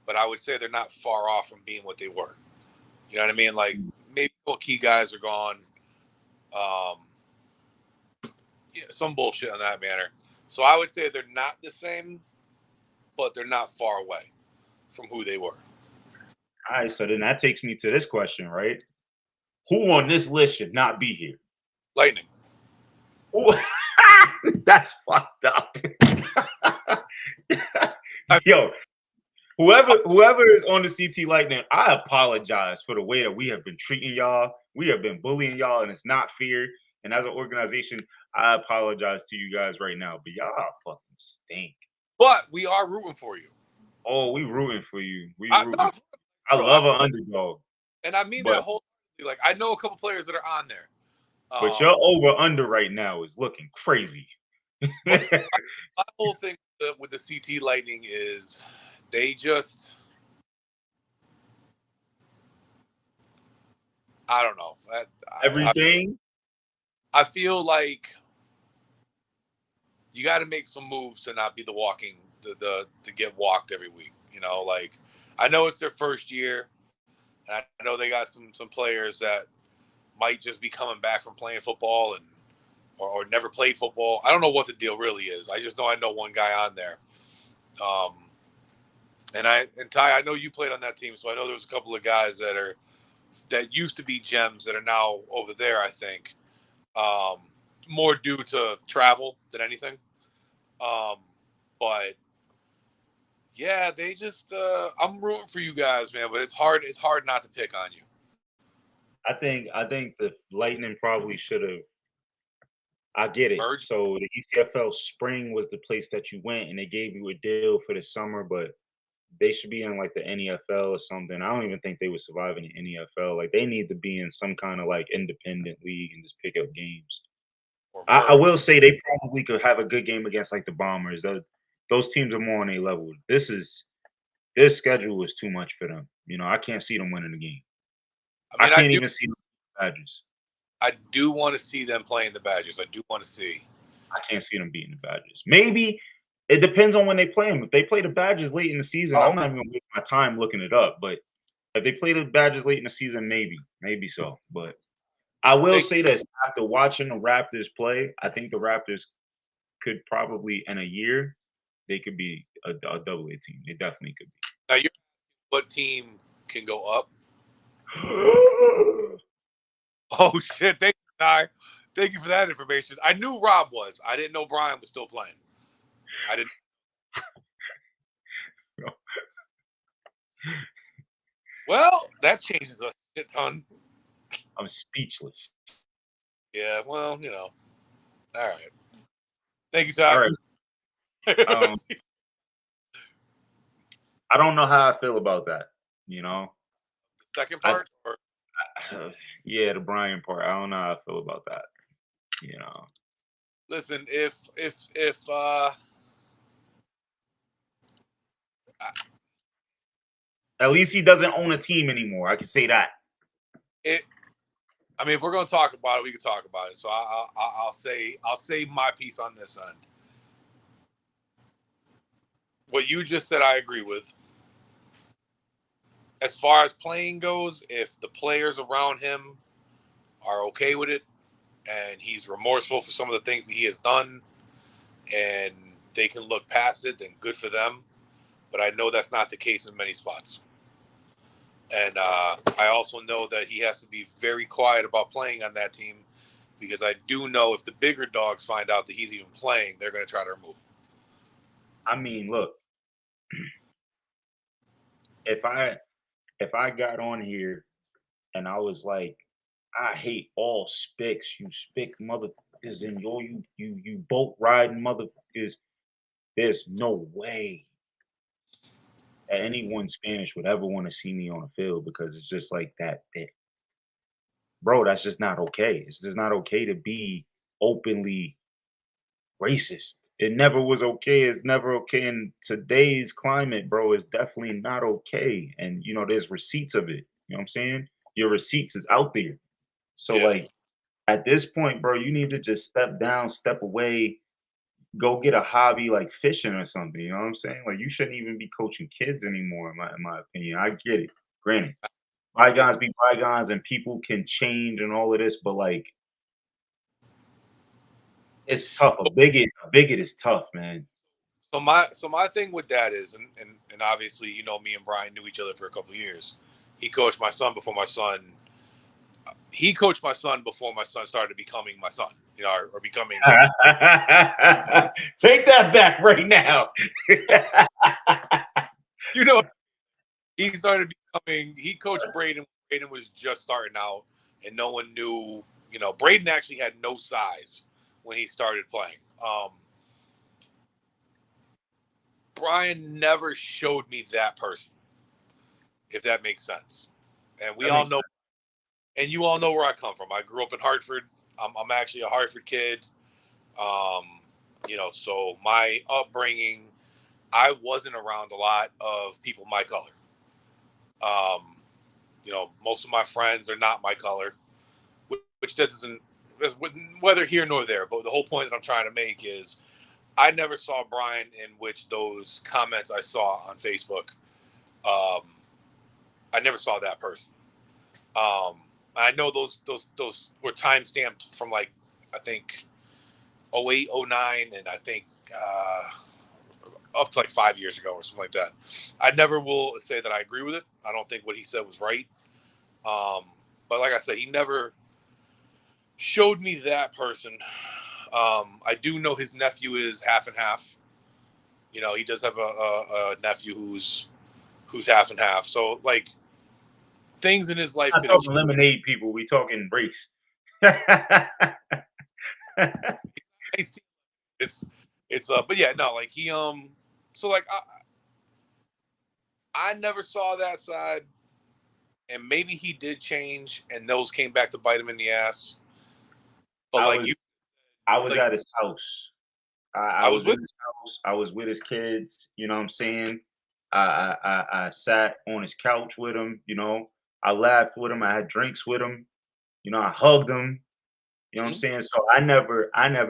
but I would say they're not far off from being what they were. You know what I mean? Like maybe key guys are gone. Yeah, some bullshit on that manner. So I would say they're not the same, but they're not far away from who they were. All right, so then that takes me to this question, right? Who on this list should not be here? Lightning. Ooh, that's fucked up. Yo, whoever is on the CT Lightning, I apologize for the way that we have been treating y'all. We have been bullying y'all, and it's not fair. And as an organization, I apologize to you guys right now, but y'all fucking stink. But we are rooting for you. Oh, we rooting for you. I love an underdog. And I mean that whole like I know a couple players that are on there. But your over under right now is looking crazy. My whole thing with the CT Lightning is they just I don't know. Everything. I feel like you got to make some moves to not be the to get walked every week. You know, like I know it's their first year. And I know they got some players that might just be coming back from playing football or never played football. I don't know what the deal really is. I just know I know one guy on there. And Ty, I know you played on that team, so I know there's a couple of guys that used to be gems that are now over there, I think. More due to travel than anything. But yeah, they just I'm rooting for you guys, man, but it's hard not to pick on you. I think the Lightning probably should have. I get it. Merged. So the ECFL spring was the place that you went, and they gave you a deal for the summer, but they should be in like the NEFL or something. I don't even think they would survive in the NEFL. Like they need to be in some kind of like independent league and just pick up games. I will say they probably could have a good game against like the Bombers. Those teams are more on a level. This schedule is too much for them. You know, I can't see them winning the game. I can't even see them Badgers. I do want to see them playing the Badgers. I do want to see. I can't see them beating the Badgers. Maybe it depends on when they play them. If they play the Badgers late in the season, I'm not even going to waste my time looking it up. But if they play the Badgers late in the season, maybe so. But I will say this: after watching the Raptors play, I think the Raptors could probably, in a year, they could be a double A team. They definitely could be. Now, what team can go up? Oh shit! Thank you, Ty. Thank you for that information. I knew Rob was. I didn't know Brian was still playing. I didn't. Well, that changes a shit ton. I'm speechless. Yeah, well, you know. All right. Thank you, Ty. All right. I don't know how I feel about that. You know. The second part, yeah, the Brian part. I don't know how I feel about that. You know. Listen, if at least he doesn't own a team anymore. I can say that. I mean, if we're going to talk about it, we can talk about it. So I'll say my piece on this end. What you just said, I agree with. As far as playing goes, if the players around him are okay with it and he's remorseful for some of the things that he has done and they can look past it, then good for them. But I know that's not the case in many spots. And I also know that he has to be very quiet about playing on that team because I do know if the bigger dogs find out that he's even playing, they're going to try to remove him. I mean, look, if I got on here and I was like, I hate all spicks, you spick motherfuckers, and you boat riding motherfuckers, there's no way that anyone Spanish would ever want to see me on the field because it's just like that. Bro, that's just not okay. It's just not okay to be openly racist. It never was okay. It's never okay in today's climate, bro. It's definitely not okay. And there's receipts of it. You know what I'm saying? Your receipts is out there. So Yeah. like at this point, bro, you need to just step down, step away, go get a hobby like fishing or something. You know what I'm saying? Like you shouldn't even be coaching kids anymore, in my opinion. I get it. Granted, bygones be bygones and people can change and all of this, but like it's tough. A bigot is tough, man. So my thing with that is, and obviously, me and Brian knew each other for a couple of years. He coached my son before my son. He coached my son before my son started becoming my son. Or becoming. Take that back right now. He started becoming. He coached Braden. Braden was just starting out, and no one knew. Braden actually had no size when he started playing. Brian never showed me that person, if that makes sense. And we all know, and you all know where I come from. I grew up in Hartford. I'm actually a Hartford kid. So my upbringing, I wasn't around a lot of people my color. Most of my friends are not my color, which that doesn't, whether here nor there. But the whole point that I'm trying to make is I never saw Brian in which those comments I saw on Facebook. I never saw that person. I know those were time stamped from like, I think 08, 09, and I think up to like 5 years ago or something like that. I never will say that I agree with it. I don't think what he said was right. But like I said, he never showed me that person. I do know his nephew is half and half. He does have a nephew who's half and half. So like things in his life. Not talking lemonade people. We talking race. But yeah, no, like he so like I never saw that side, and maybe he did change, and those came back to bite him in the ass. But I was at his house. I was with his house. I was with his kids. You know what I'm saying? I sat on his couch with him. I laughed with him. I had drinks with him. I hugged him. You know what I'm saying? So I never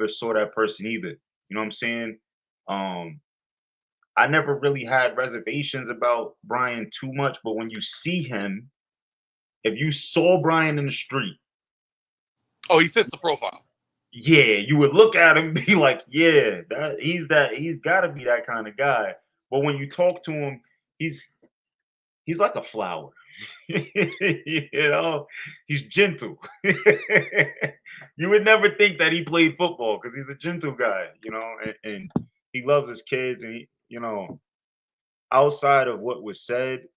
saw that person either. You know what I'm saying? I never really had reservations about Brian too much, but when you see him, if you saw Brian in the street, he fits the profile. Yeah, you would look at him and be like, yeah, he's got to be that kind of guy. But when you talk to him, he's like a flower. He's gentle. You would never think that he played football because he's a gentle guy, and he loves his kids. And outside of what was said,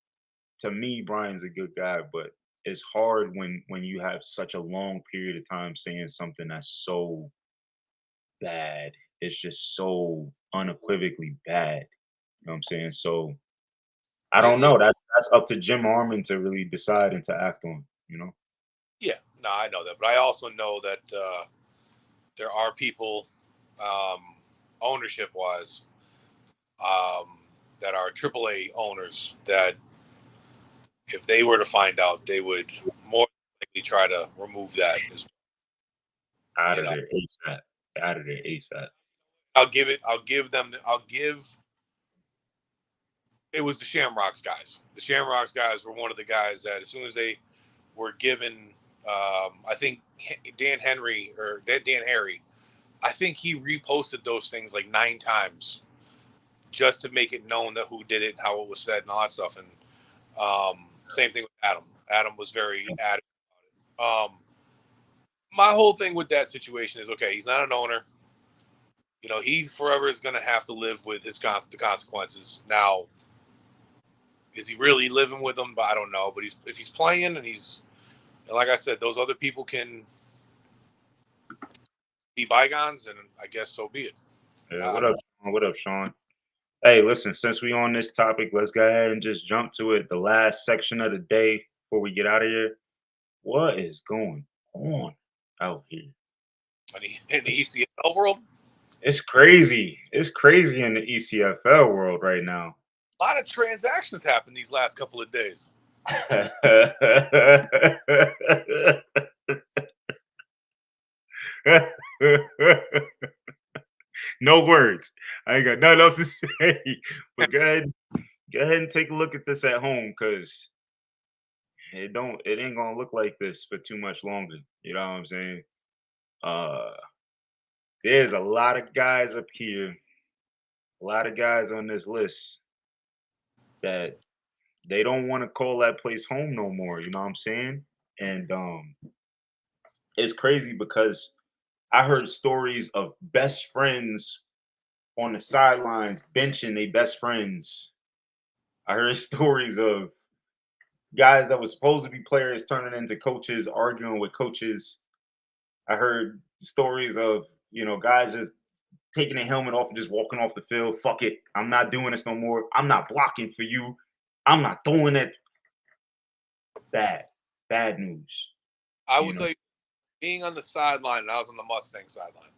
to me, Brian's a good guy, but it's hard when you have such a long period of time saying something that's so bad. It's just so unequivocally bad. You know what I'm saying? So I don't know. That's up to Jim Harmon to really decide and to act on, Yeah, no, I know that. But I also know that there are people, ownership wise, that are AAA owners that if they were to find out, they would more likely try to remove that as out of there ASAP. Out of there ASAP. It was the Shamrocks guys. The Shamrocks guys were one of the guys that as soon as they were given, I think Dan Harry, I think he reposted those things like 9 times just to make it known that who did it, how it was said, and all that stuff. And same thing with Adam. Adam was very adamant about it. my whole thing with that situation is, okay, he's not an owner. You know, he forever is going to have to live with the consequences. Now, is he really living with them? I don't know. But if he's playing and like I said, those other people can be bygones, and I guess so be it. Yeah, what up, Sean? What up, Sean? Hey, listen, since we on this topic, let's go ahead and just jump to it. The last section of the day before we get out of here. What is going on out here? In the ECFL world? It's crazy. It's crazy in the ECFL world right now. A lot of transactions happened these last couple of days. No words. I ain't got nothing else to say. But go ahead and take a look at this at home, because it ain't gonna look like this for too much longer. You know what I'm saying? There's a lot of guys up here, a lot of guys on this list that they don't want to call that place home no more. You know what I'm saying? And it's crazy because I heard stories of best friends on the sidelines benching their best friends. I heard stories of guys that were supposed to be players turning into coaches, arguing with coaches. I heard stories of, guys just taking their helmet off and just walking off the field. Fuck it. I'm not doing this no more. I'm not blocking for you. I'm not throwing it. Bad news. I will tell you, being on the sideline, and I was on the Mustang sideline.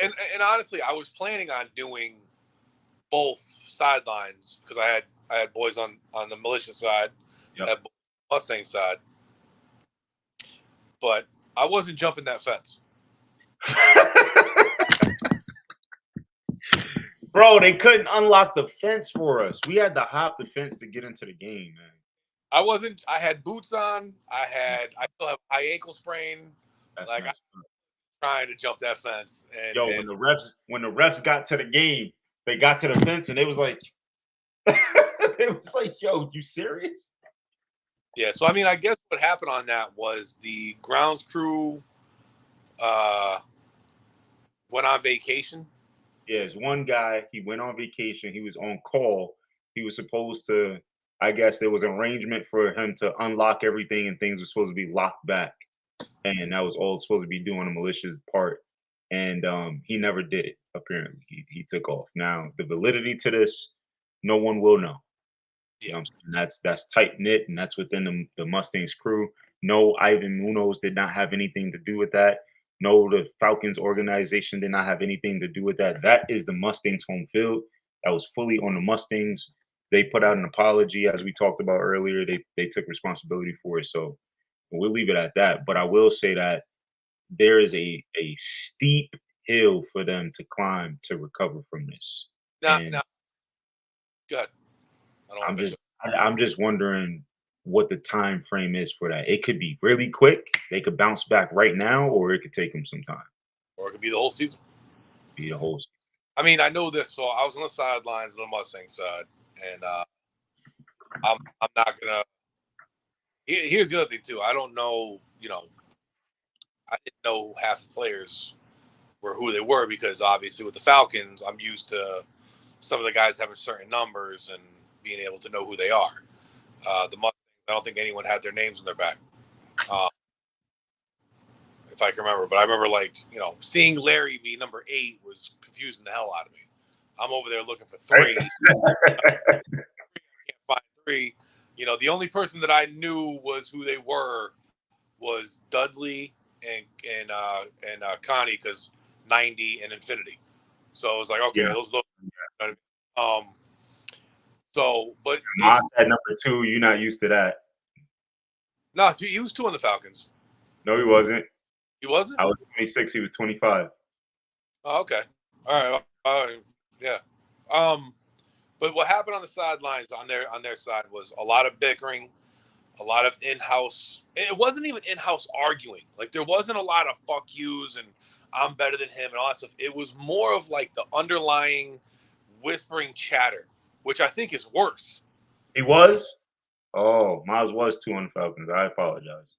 And honestly, I was planning on doing both sidelines because I had boys on the militia side, at Mustang side, but I wasn't jumping that fence. Bro, they couldn't unlock the fence for us. We had to hop the fence to get into the game, man. I had boots on. I still have high ankle sprain. That's like, I was trying to jump that fence. And when the refs got to the game, they got to the fence and it was like, yo, you serious? Yeah. So, I mean, I guess what happened on that was the grounds crew went on vacation. Yeah, there's one guy, he went on vacation. He was on call. He was supposed to, I guess there was an arrangement for him to unlock everything and things were supposed to be locked back. And that was all supposed to be doing the malicious part. And he never did it, apparently. He took off. Now, the validity to this, no one will know. You know what I'm saying? That's tight-knit, and that's within the Mustangs crew. No, Ivan Munoz did not have anything to do with that. No, the Falcons organization did not have anything to do with that. That is the Mustangs home field. That was fully on the Mustangs. They put out an apology, as we talked about earlier. They took responsibility for it. So we'll leave it at that. But I will say that there is a steep hill for them to climb to recover from this. Now, go ahead. I'm just wondering what the time frame is for that. It could be really quick. They could bounce back right now, or it could take them some time. Or it could be the whole season. I mean, I know this. So I was on the sidelines on the Mustang side, and I'm not gonna. Here's the other thing too. I don't know. I didn't know half the players were who they were because obviously with the Falcons, I'm used to some of the guys having certain numbers and being able to know who they are. The Mustangs, I don't think anyone had their names on their back, if I can remember. But I remember, seeing Larry be number 8 was confusing the hell out of me. I'm over there looking for 3. Can't find 3. The only person that I knew was who they were was Dudley and Connie, because 90 and Infinity. So I was like, okay, those look. So, but Moss had number 2. You're not used to that. No, he was 2 on the Falcons. No, he wasn't. He wasn't? I was 26. He was 25. Oh, okay. All right. Yeah. But what happened on the sidelines on their side was a lot of bickering, a lot of in-house. It wasn't even in-house arguing. Like, there wasn't a lot of fuck yous and I'm better than him and all that stuff. It was more of like the underlying whispering chatter, which I think is worse. He was? Oh, Miles was 2 on the Falcons. I apologize.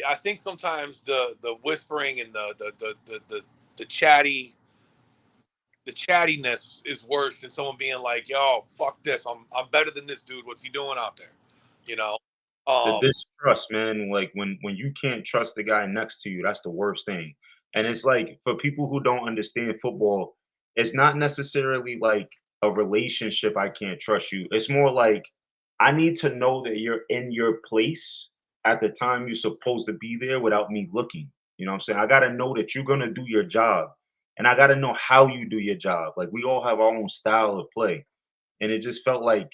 I think sometimes the whispering and the chatty the chattiness is worse than someone being like, "Yo, fuck this. I'm better than this dude. What's he doing out there?" You know. The Um, distrust, man, like when you can't trust the guy next to you, that's the worst thing. And it's like for people who don't understand football, it's not necessarily like a relationship I can't trust you. It's more like I need to know that you're in your place at the time you're supposed to be there without me looking. You know what I'm saying? I got to know that you're going to do your job and I got to know how you do your job. Like we all have our own style of play. And it just felt like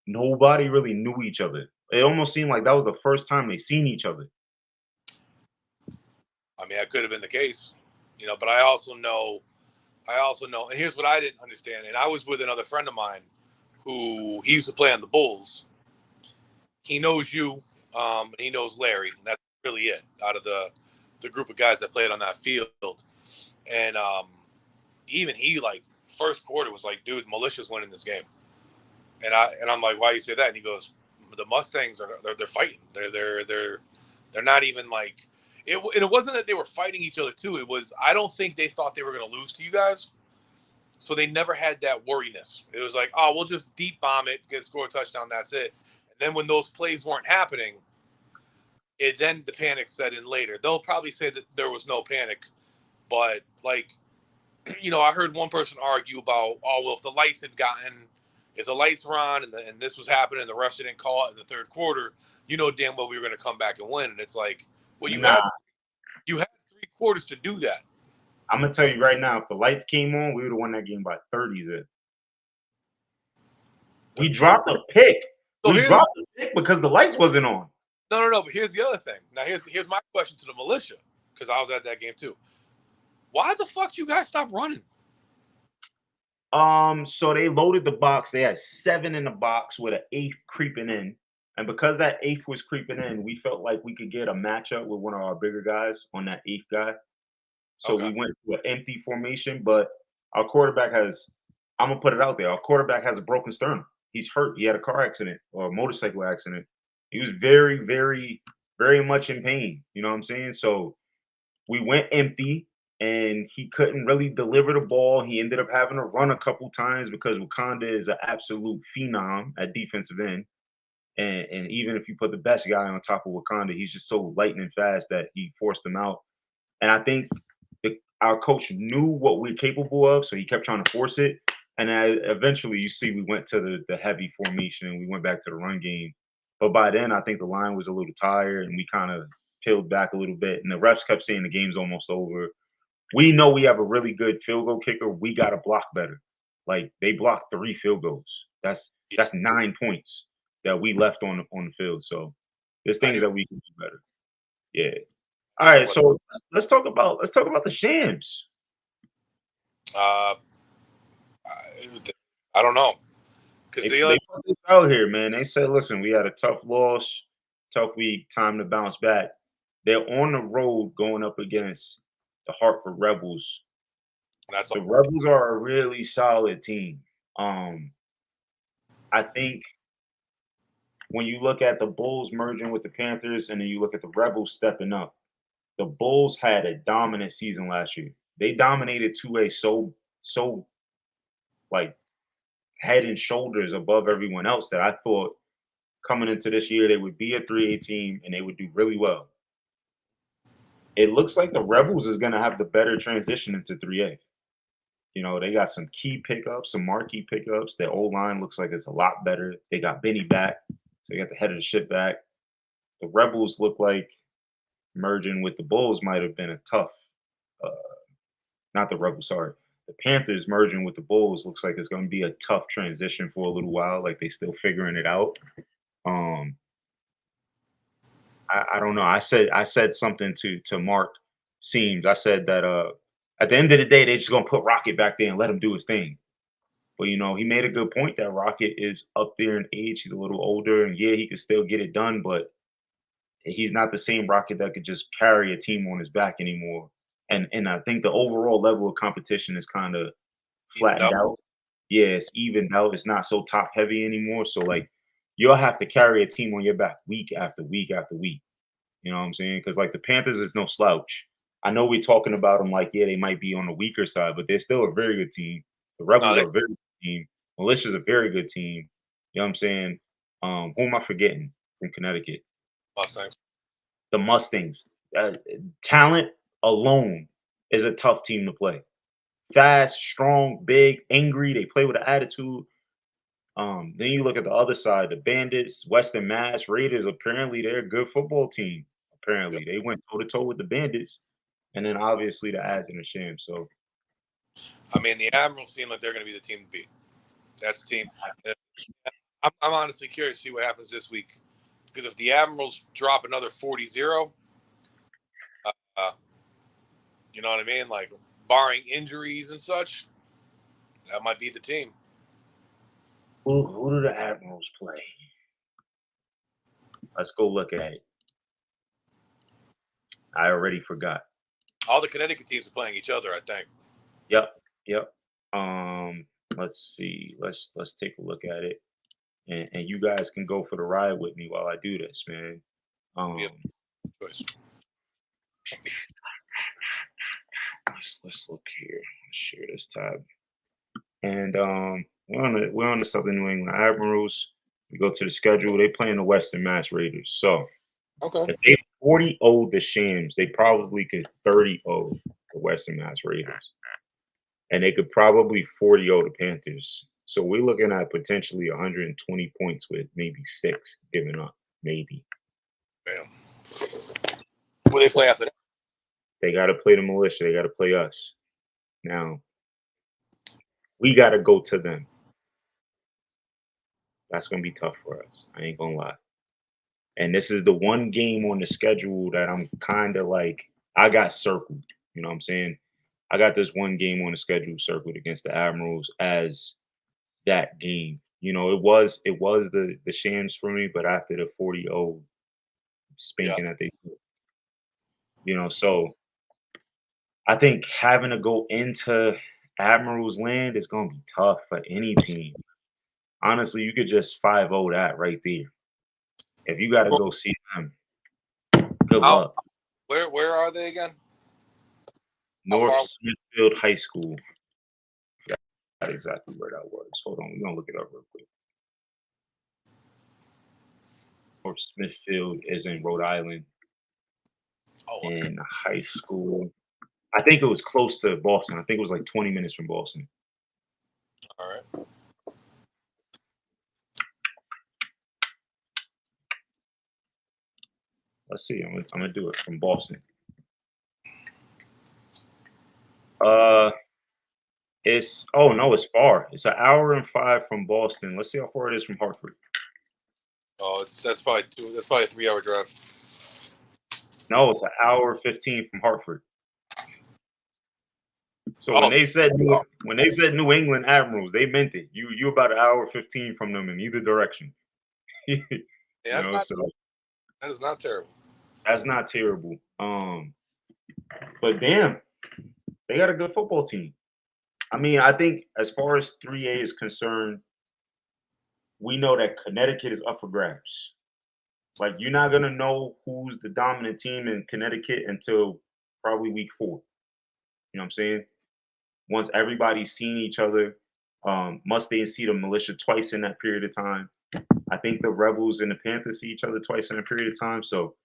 nobody really knew each other. It almost seemed like that was the first time they seen each other. I mean, that could have been the case, but I also know, and here's what I didn't understand. And I was with another friend of mine who he used to play on the Bulls. He knows you, and he knows Larry, and that's really it out of the group of guys that played on that field. And even he like first quarter was like, "Dude, Militia's winning this game." And I'm like, "Why you say that?" And he goes, "The Mustangs they're fighting. They're not even like it." And it wasn't that they were fighting each other too. It was I don't think they thought they were going to lose to you guys, so they never had that worriness. It was like, "Oh, we'll just deep bomb it, get score a touchdown, that's it." And then when those plays weren't happening, then the panic set in later. They'll probably say that there was no panic, but like I heard one person argue about, oh, well, if the lights were on and this was happening and the refs didn't call it in the third quarter, damn well we were going to come back and win. And it's like, well, Nah, you had 3 quarters to do that. I'm gonna tell you right now, if the lights came on, we would have won that game by 30s. We Well, dropped a pick. so We dropped a pick because the lights wasn't on. no. But here's the other thing. Now here's my question to the militia because I was at that game too. Why the fuck do you guys stop running? So they loaded the box. They had 7 in the box with an eighth creeping in. And because that eighth was creeping in, we felt like we could get a matchup with one of our bigger guys on that eighth guy. So Okay. we went to an empty formation, but our quarterback has, I'm gonna put it out there, our quarterback has a broken sternum. He's hurt. He had a car accident or a motorcycle accident. He was very, very, very much in pain. You know what I'm saying? So we went empty and he couldn't really deliver the ball. He ended up having to run a couple times because Wakanda is an absolute phenom at defensive end. And even if you put the best guy on top of Wakanda, he's just so lightning fast that he forced him out. And I think our coach knew what we're capable of, so he kept trying to force it. And eventually, you see, we went to the heavy formation and we went back to the run game. But by then, I think the line was a little tired and we kind of peeled back a little bit. And the refs kept saying the game's almost over. We know we have a really good field goal kicker. We got to block better. Like they blocked 3 field goals. That's 9 points that we left on the field. So there's I things didn't, that we can do better. Yeah. All didn't talk right. about. So let's talk about the Shams. Uh, I don't know because They put this out here, man. They said, listen, we had a tough loss, tough week, time to bounce back. They're on the road going up against the Hartford Rebels. that's The all. Rebels are a really solid team. Um, I think when you look at the Bulls merging with the Panthers and then you look at the Rebels stepping up, the Bulls had a dominant season last year. They dominated 2A so like head and shoulders above everyone else that I thought coming into this year they would be a 3A team and they would do really well. It looks like the Rebels is going to have the better transition into 3A. You know, they got some key pickups, some marquee pickups. Their old line looks like it's a lot better. They got Benny back, so they got the head of the ship back. The Rebels look like merging with the Bulls might have been a tough. Uh, not the Rebels, sorry. The Panthers merging with the Bulls looks like it's going to be a tough transition for a little while. Like they still figuring it out. Um, I don't know. I said something to Mark Seams. I said that at the end of the day, they just gonna put Rocket back there and let him do his thing. But he made a good point that Rocket is up there in age. He's a little older, and yeah, he can still get it done, but he's not the same Rocket that could just carry a team on his back anymore. And I think the overall level of competition is kind of Evened flattened out. out. Yeah, it's evened out. It's not so top heavy anymore. So like you'll have to carry a team on your back week after week after week. You know what I'm saying? Because like the Panthers is no slouch. I know we're talking about them like, yeah, they might be on the weaker side, but they're still a very good team. The No, Rebels they are a very good team. Militia's a very good team. You know what I'm saying? Who am I forgetting from Connecticut? Mustangs. The Mustangs. Uh, Talent alone is a tough team to play. Fast, strong, big, angry. They play with an attitude. Then you look at the other side, the Bandits, Western Mass, Raiders. Apparently, they're a good football team. Yep. Apparently, they went toe to toe with the Bandits, and then obviously the Ads and the Sham. So I mean, the Admirals seem like they're going to be the team to beat. That's the team. I'm honestly curious to see what happens this week, because if the Admirals drop another 40-0, uh, you know what I mean? Like, barring injuries and such, that might be the team. who do the Admirals play? Let's go look at it. I already forgot. All the Connecticut teams are playing each other, I think. Yep. Let's see. Let's take a look at it, and you guys can go for the ride with me while I do this, man. Yep. Choice. Let's look here. Let's share this tab. And we're on the Southern New England Admirals. We go to the schedule. They playing the Western Mass Raiders. So Okay. if they 40-0 the Shams, they probably could 30-0 the Western Mass Raiders. And they could probably 40-0 the Panthers. So we're looking at potentially 120 points with maybe 6 giving up. Maybe. Bam. Will they play after that? They got to play the Militia. They got to play us. Now, we got to go to them. That's going to be tough for us. I ain't going to lie. And this is the one game on the schedule that I'm kind of like, I got circled. You know what I'm saying? I got this one game on the schedule circled against the Admirals as that game. You know, it was the Shams for me, but after the 40-0 spanking that they took. You know, so I think having to go into Admirals land is going to be tough for any team. Honestly, you could just 5-0 that right there. If you got to go see them, good luck. Where are they again? North Smithfield High School. That's exactly where that was. Hold on, we're going to look it up real quick. North Smithfield is in Rhode Island. Oh, In high school. I think it was close to Boston. I think it was like 20 minutes from Boston. all right. Let's see. I'm gonna do it from Boston. It's it's far. It's an hour and 5 from Boston. Let's see how far it is from Hartford. Oh, that's probably a 3-hour drive. No, it's an hour 15 from Hartford. So when they said New England Admirals, they meant it. You about an hour 15 from them in either direction. Yeah, that is not terrible. That's not terrible. But damn, they got a good football team. I mean, I think as far as 3A is concerned, we know that Connecticut is up for grabs. Like, you're not gonna know who's the dominant team in Connecticut until probably week 4. You know what I'm saying? Once everybody's seen each other, Mustangs see the Militia twice in that period of time. I think the Rebels and the Panthers see each other twice in a period of time. So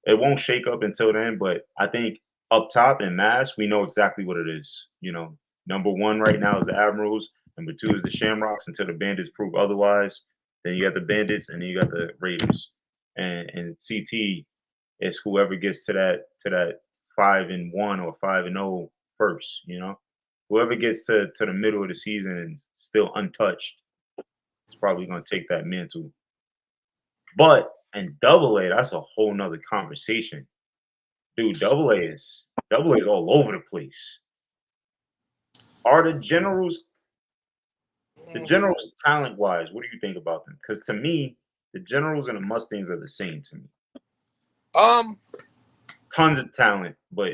it won't shake up until then. But I think up top in Mass, we know exactly what it is. You know, number 1 right now is the Admirals. Number 2 is the Shamrocks until the Bandits prove otherwise. Then you got the Bandits, and then you got the Raiders. And CT is whoever gets to that 5-1 or 5-0 first. You know, whoever gets to the middle of the season and still untouched is probably going to take that mantle. But in AA, that's a whole nother conversation, dude. AA is all over the place. Are the Generals talent wise? What do you think about them? Because to me, the Generals and the Mustangs are the same to me. Tons of talent, but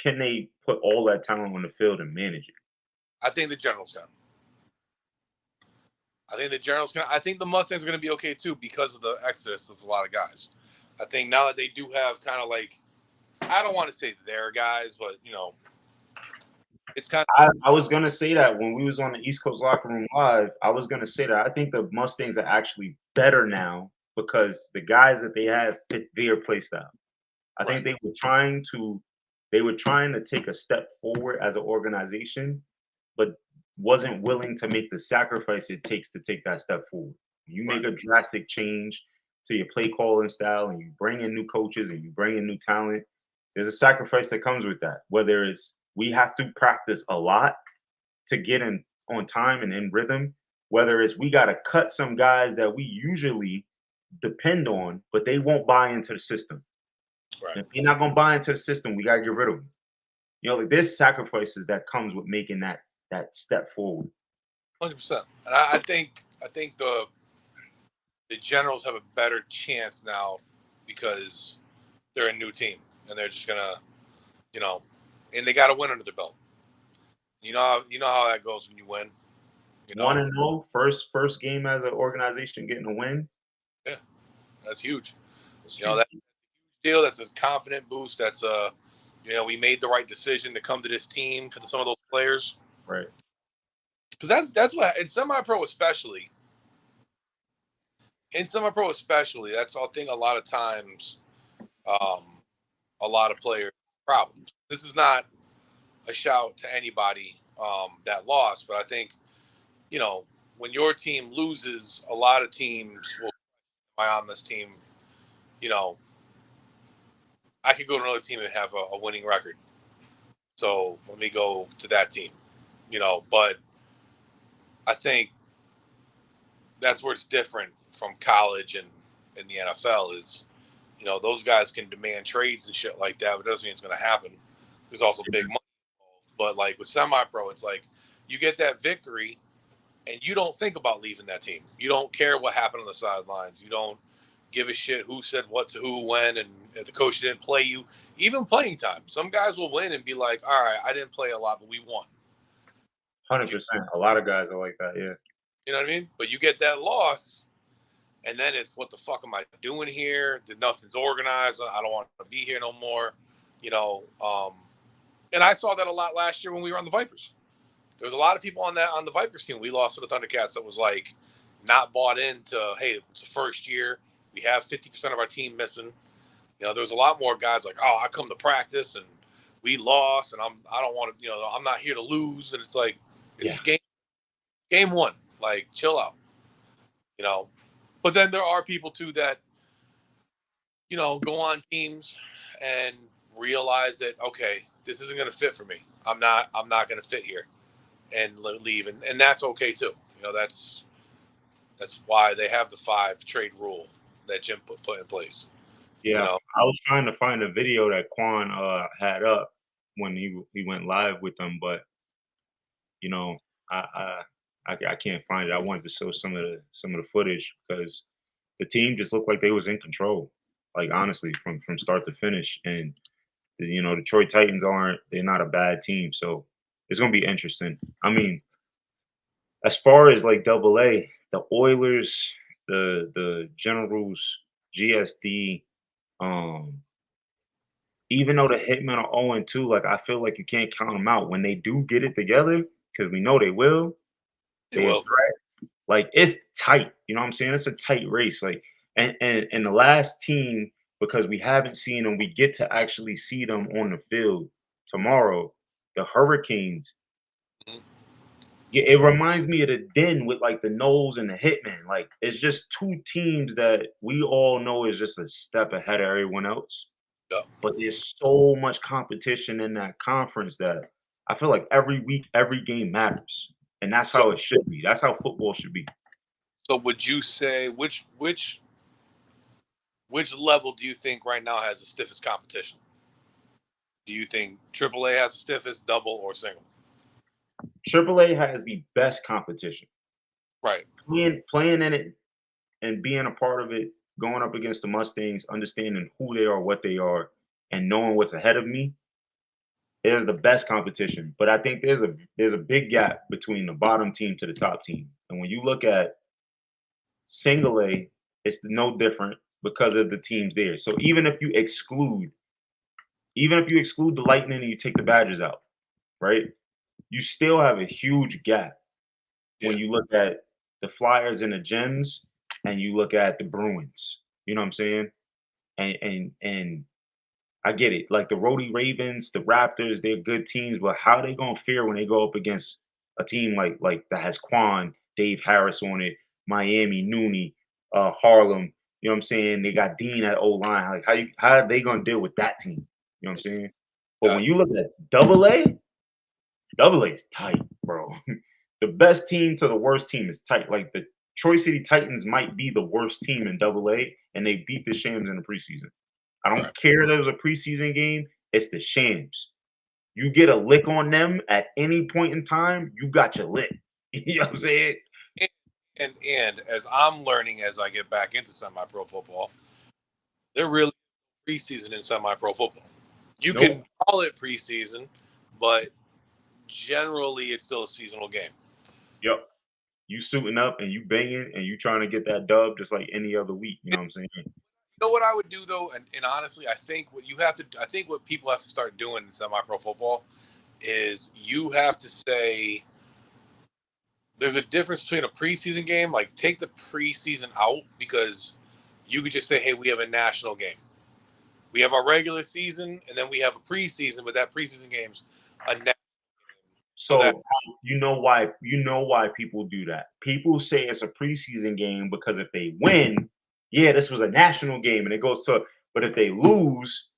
can they put all that talent on the field and manage it? I think the Generals can. I think the Mustangs are going to be okay too because of the exodus of a lot of guys. I think now that they do have kind of like, I don't want to say their guys, but it's kind of I was gonna say that when we was on the East Coast Locker Room Live, I was gonna say that I think the Mustangs are actually better now because the guys that they have fit their play style. I think right. they were trying to take a step forward as an organization, but wasn't willing to make the sacrifice it takes to take that step forward. You make Right. a drastic change to your play calling style and you bring in new coaches and you bring in new talent. There's a sacrifice that comes with that. Whether it's we have to practice a lot to get in on time and in rhythm, whether it's we got to cut some guys that we usually depend on, but they won't buy into the system. Right. If you're not gonna buy into the system, we gotta get rid of them. Like there's sacrifices that comes with making that step forward. 100%. And I think the Generals have a better chance now because they're a new team and they're just gonna, you know, and they got to win under their belt. You know how that goes when you win. You One know, and oh, first game as an organization getting a win. yeah, that's huge. It's You know huge. that deal. That's a confident boost. That's we made the right decision to come to this team for some of those players. Right. Because that's what in semi-pro especially. In semi-pro especially, that's I think a lot of times, a lot of players problems. This is not a shout to anybody that lost, but I think when your team loses, a lot of teams will. Am I on this team? You know, I could go to another team and have a winning record. So let me go to that team. But I think that's where it's different from college and in the NFL is, those guys can demand trades and shit like that, but it doesn't mean it's going to happen. There's also big money involved. But like with semi-pro, it's like you get that victory and you don't think about leaving that team. You don't care what happened on the sidelines. You don't give a shit who said what to who when, and if the coach didn't play you. Even playing time. Some guys will win and be like, all right, I didn't play a lot, but we won. 100%. A lot of guys are like that. Yeah. You know what I mean? But you get that loss, and then it's what the fuck am I doing here? Nothing's organized. I don't want to be here no more. And I saw that a lot last year when we were on the Vipers. There was a lot of people on the Vipers team. We lost to the Thundercats that was like not bought into, hey, it's the first year. We have 50% of our team missing. There was a lot more guys like, oh, I come to practice and we lost and I don't want to, I'm not here to lose. And it's like, it's game one. Like, chill out. But then there are people too that, go on teams and realize that, okay, this isn't going to fit for me. I'm not going to fit here and leave. And that's okay too. That's why they have the 5 trade rule that Jim put in place. Yeah. I was trying to find a video that Quan had up when he went live with them, but I can't find it. I wanted to show some of the footage because the team just looked like they was in control. Like honestly, from start to finish. And Detroit Titans they're not a bad team. So it's gonna be interesting. I mean, as far as like AA, the Oilers, the Generals, GSD, even though the Hitmen are 0-2, like I feel like you can't count them out when they do get it together, because we know they will. They will. Like it's tight. You know what I'm saying? It's a tight race. Like and the last team, because we haven't seen them, we get to actually see them on the field tomorrow. The Hurricanes. Mhm. Yeah, it reminds me of the Den with like the Knowles and the Hitmen. Like it's just 2 teams that we all know is just a step ahead of everyone else. Yeah. But there's so much competition in that conference that I feel like every week, every game matters. And that's how it should be. That's how football should be. So would you say which level do you think right now has the stiffest competition? Do you think AAA has the stiffest, double, or single? AAA has the best competition. Right. Playing in it and being a part of it, going up against the Mustangs, understanding who they are, what they are, and knowing what's ahead of me, it is the best competition. But I think there's a big gap between the bottom team to the top team. And when you look at single A, it's no different. because of the teams there. So even if you exclude the Lightning and you take the Badgers out, right? You still have a huge gap when Yeah. you look at the Flyers and the Gems and you look at the Bruins. You know what I'm saying? And I get it. Like the Rhodey Ravens, the Raptors, they're good teams, but how they gonna fare when they go up against a team like that has Quan, Dave Harris on it, Miami, Nooney, Harlem. You know what I'm saying? They got Dean at O line. Like how are they gonna deal with that team? You know what I'm saying? But when you look at Double A is tight, bro. The best team to the worst team is tight. Like the Troy City Titans might be the worst team in Double A, and they beat the Shams in the preseason. I don't care that it was a preseason game. It's the Shams. You get a lick on them at any point in time, you got your lick. You know what I'm saying? And as I'm learning as I get back into semi-pro football, there really is preseason in semi-pro football. You can call it preseason, but generally it's still a seasonal game. Yep. You suiting up and you banging and you trying to get that dub just like any other week. You know what I'm saying? You know what I would do though, and honestly, I think what people have to start doing in semi-pro football is you have to say there's a difference between a preseason game. Like take the preseason out because you could just say, hey, we have a national game. We have our regular season, and then we have a preseason, but that preseason game's a national game. So you know why people do that. People say it's a preseason game because if they win, yeah, this was a national game, and it goes to. But if they lose,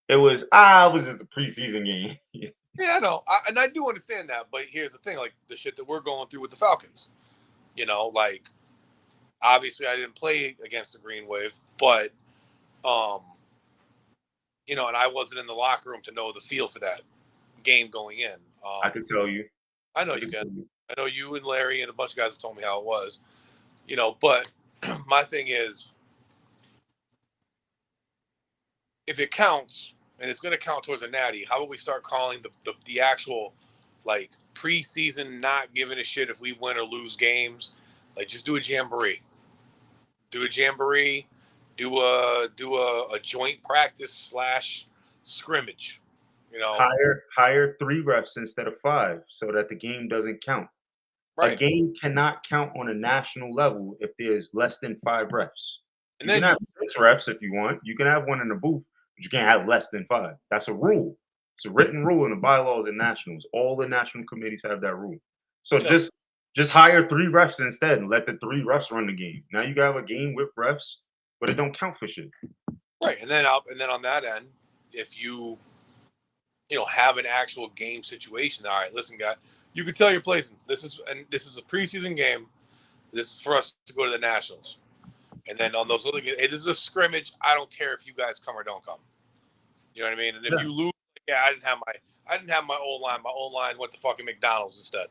it was just a preseason game. Yeah, I know, and I do understand that. But here's the thing: like the shit that we're going through with the Falcons, like obviously I didn't play against the Green Wave, but and I wasn't in the locker room to know the feel for that game going in. I can tell you. I know you can. I know you and Larry and a bunch of guys have told me how it was. But my thing is, if it counts, and it's going to count towards a natty, how about we start calling the actual, like, preseason not giving a shit if we win or lose games? Like, just do a jamboree. Do a jamboree. Do a joint practice / scrimmage. Hire 3 refs instead of 5 so that the game doesn't count. Right. A game cannot count on a national level if there's less than 5 refs. And you can have 6 refs if you want. You can have one in the booth, but you can't have less than 5. That's a rule. It's a written rule in the bylaws and nationals. All the national committees have that rule. So just hire 3 refs instead and let the 3 refs run the game. Now you got a game with refs, but it don't count for shit. Right, and then on that end, if you have an actual game situation. All right, listen, guy, you could tell your place. This is a preseason game. This is for us to go to the Nationals. And then on those other games, hey, this is a scrimmage. I don't care if you guys come or don't come. You know what I mean? And if you lose, I didn't have my old line. My old line went to fucking McDonald's instead.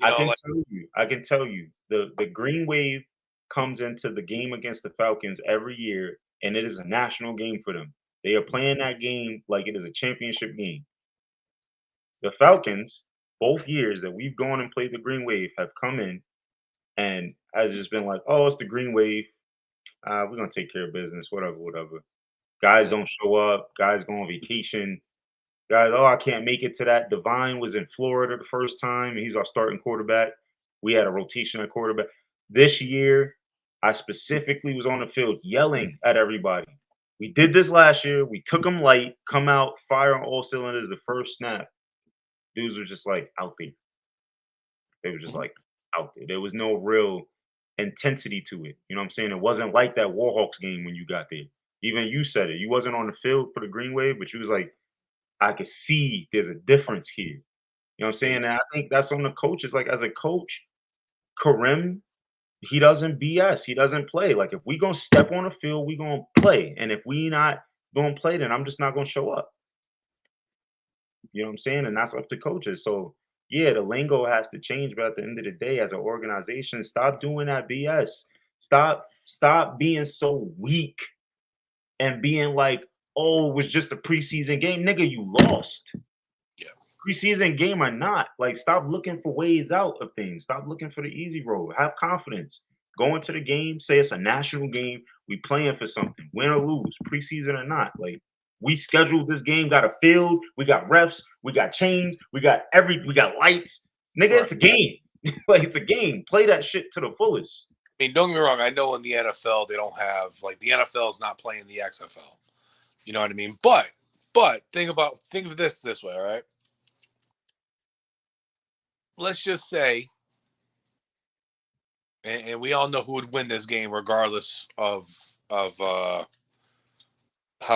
I can tell you, the Green Wave comes into the game against the Falcons every year, and it is a national game for them. They are playing that game like it is a championship game. The Falcons, both years that we've gone and played the Green Wave, have come in and has just been like, oh, it's the Green Wave. We're going to take care of business, whatever. Guys don't show up. Guys go on vacation. Guys, I can't make it to that. Divine was in Florida the first time, and he's our starting quarterback. We had a rotation at quarterback. This year, I specifically was on the field yelling at everybody. We did this last year. We took them light, come out, fire on all cylinders the first snap. Dudes were just like out there. They were just like out there. There was no real intensity to it. You know what I'm saying? It wasn't like that Warhawks game when you got there. Even you said it. You wasn't on the field for the Green Wave, but you was like, I could see there's a difference here. You know what I'm saying? And I think that's on the coaches. Like, as a coach, Karim, he doesn't BS. He doesn't play. Like, if we going to step on the field, we going to play. And if we not going to play, then I'm just not going to show up. You know what I'm saying? And that's up to coaches. So, yeah, the lingo has to change. But at the end of the day, as an organization, stop doing that BS. Stop being so weak and being like, oh, it was just a preseason game. Nigga, you lost. Yeah. Preseason game or not. Like, stop looking for ways out of things. Stop looking for the easy road. Have confidence. Go into the game, say it's a national game. We playing for something, win or lose, preseason or not. Like we scheduled this game, got a field, we got refs, we got chains, we got lights. Nigga, Right. it's a game. Like it's a game. Play that shit to the fullest. I mean, don't get me wrong. I know in the NFL they don't have like the NFL is not playing the XFL. You know what I mean? But think of this way, all right? Let's just say, and we all know who would win this game regardless of how